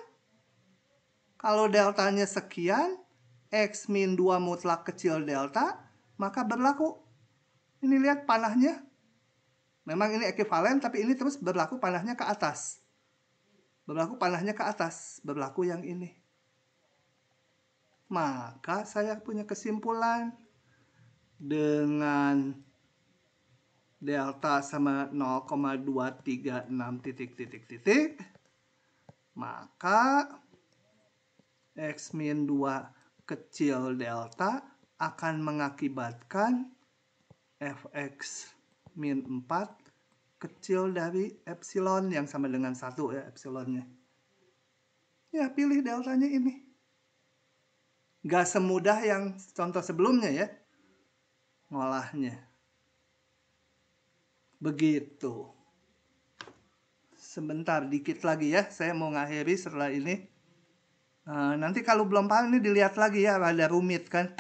Kalau deltanya sekian, X min 2 mutlak kecil delta, maka berlaku. Ini lihat panahnya. Memang ini ekuivalen, tapi ini terus berlaku panahnya ke atas. Berlaku panahnya ke atas, berlaku yang ini. Maka saya punya kesimpulan. Dengan delta sama 0,236 titik, maka X min 2 kecil delta akan mengakibatkan Fx min 4 kecil dari epsilon yang sama dengan 1 ya epsilonnya. Ya pilih deltanya ini. Gak semudah yang contoh sebelumnya ya. Ngolahnya. Begitu. Sebentar, dikit lagi ya. Saya mau ngakhiri setelah ini. Nanti kalau belum paham ini dilihat lagi ya. Ada rumit kan.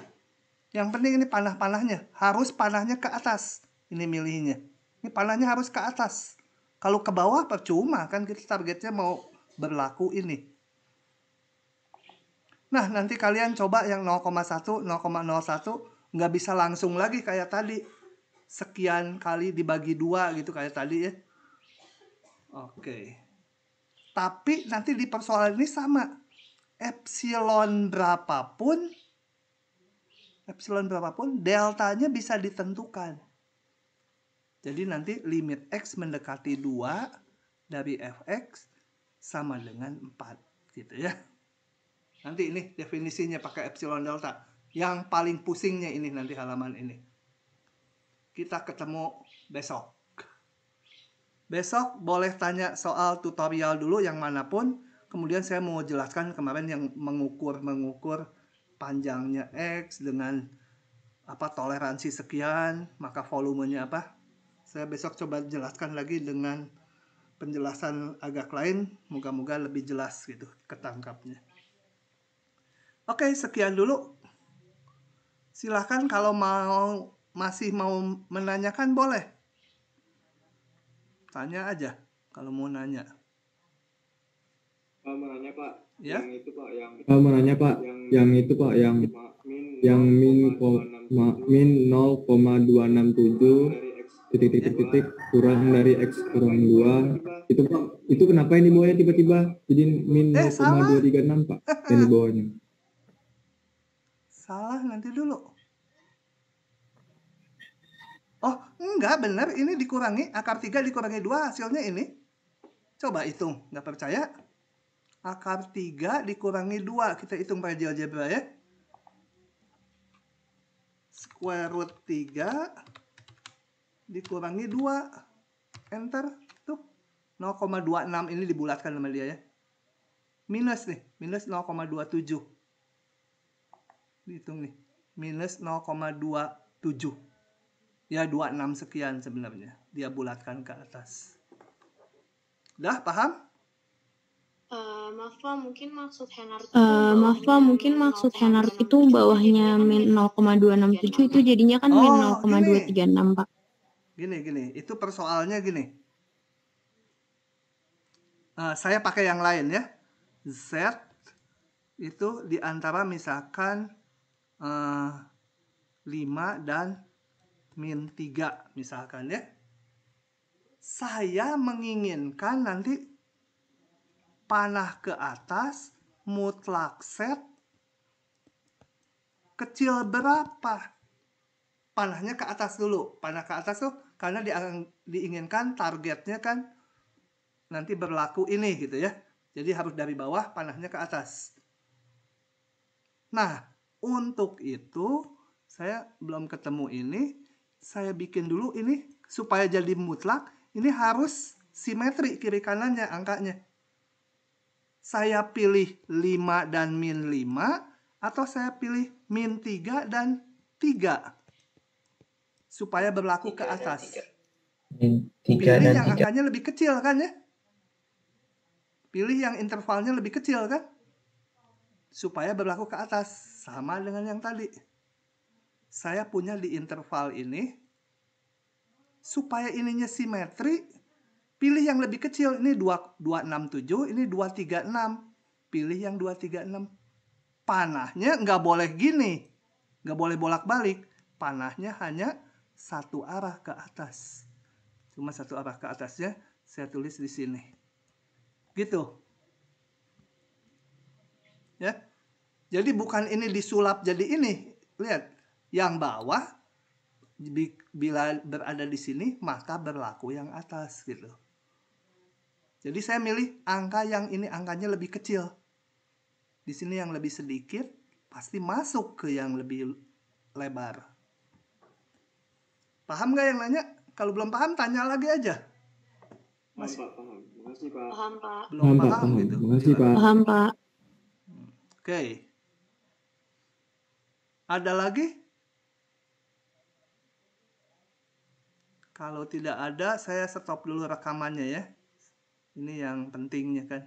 Yang penting ini panah-panahnya. Harus panahnya ke atas. Ini milihnya. Ini panahnya harus ke atas. Kalau ke bawah percuma kan. Kita targetnya mau berlaku ini. Nah nanti kalian coba yang 0,1, 0,01. Nggak bisa langsung lagi kayak tadi. Sekian kali dibagi 2 gitu kayak tadi ya. Oke. Tapi nanti di persoalan ini sama. Epsilon berapapun, deltanya bisa ditentukan. Jadi nanti limit X mendekati 2 dari Fx sama dengan 4. Gitu ya. Nanti ini definisinya pakai epsilon delta. Yang paling pusingnya ini nanti halaman ini. Kita ketemu besok. Besok boleh tanya soal tutorial dulu yang manapun. Kemudian saya mau jelaskan kemarin yang mengukur panjangnya X dengan toleransi sekian, maka volumenya apa. Saya besok coba jelaskan lagi dengan penjelasan agak lain. Moga-moga lebih jelas gitu ketangkapnya. Oke, sekian dulu. Silahkan kalau masih mau menanyakan boleh. Tanya aja kalau mau nanya. Mau nanya Pak. Ya? Yang itu Pak, yang Mau nanya Pak, yang itu Pak, yang min 0,267 titik kurang dari X kurang 2. Itu Pak, itu kenapa ini bawahnya tiba-tiba jadi min 0,236 Pak, yang di bawahnya. Salah nanti dulu. Oh, enggak benar. Ini dikurangi. Akar 3 dikurangi 2. Hasilnya ini. Coba hitung. Nggak percaya? Akar 3 dikurangi 2. Kita hitung pakai GeoGebra ya. Square root 3 dikurangi 2. Enter. Tuh. 0,26 ini dibulatkan sama dia ya. Minus nih. Minus 0,27. Dihitung nih. Minus 0,27. Ya 26 sekian sebenarnya. Dia bulatkan ke atas. Udah paham? Maaf Pak, mungkin maksud Henard itu bawahnya min 0,267 itu jadinya kan min 0,236 Pak. Gini. Itu persoalnya gini. Saya pakai yang lain ya. Z itu diantara misalkan 5 dan min 3 misalkan ya. Saya menginginkan nanti panah ke atas mutlak set kecil berapa? Panahnya ke atas dulu. Panah ke atas tuh karena diinginkan targetnya kan nanti berlaku ini gitu ya. Jadi harus dari bawah panahnya ke atas. Nah, untuk itu saya belum ketemu ini. Saya bikin dulu ini supaya jadi mutlak. Ini harus simetri kiri kanannya angkanya. Saya pilih 5 dan min 5. Atau saya pilih min 3 dan 3. Supaya berlaku ke atas. Pilih yang angkanya lebih kecil kan ya. Pilih yang intervalnya lebih kecil kan. Supaya berlaku ke atas. Sama dengan yang tadi. saya punya di interval ini, supaya ininya simetri, pilih yang lebih kecil. Ini 267, ini 236. Pilih yang 236. Panahnya nggak boleh gini, nggak boleh bolak-balik. Panahnya hanya satu arah ke atas. Cuma satu arah ke atasnya, saya tulis di sini. Gitu. Ya. Jadi bukan ini disulap jadi ini. Lihat, yang bawah bila berada di sini maka berlaku yang atas gitu. Jadi saya milih angka yang ini angkanya lebih kecil. Di sini yang lebih sedikit pasti masuk ke yang lebih lebar. Paham nggak yang nanya? Kalau belum paham tanya lagi aja. Masih Paham. Makasih, Pak. Paham, Pak. belum paham gitu. Makasih, Pak. Paham, Pak. Oke. Ada lagi? Kalau tidak ada, saya stop dulu rekamannya ya. Ini yang pentingnya kan.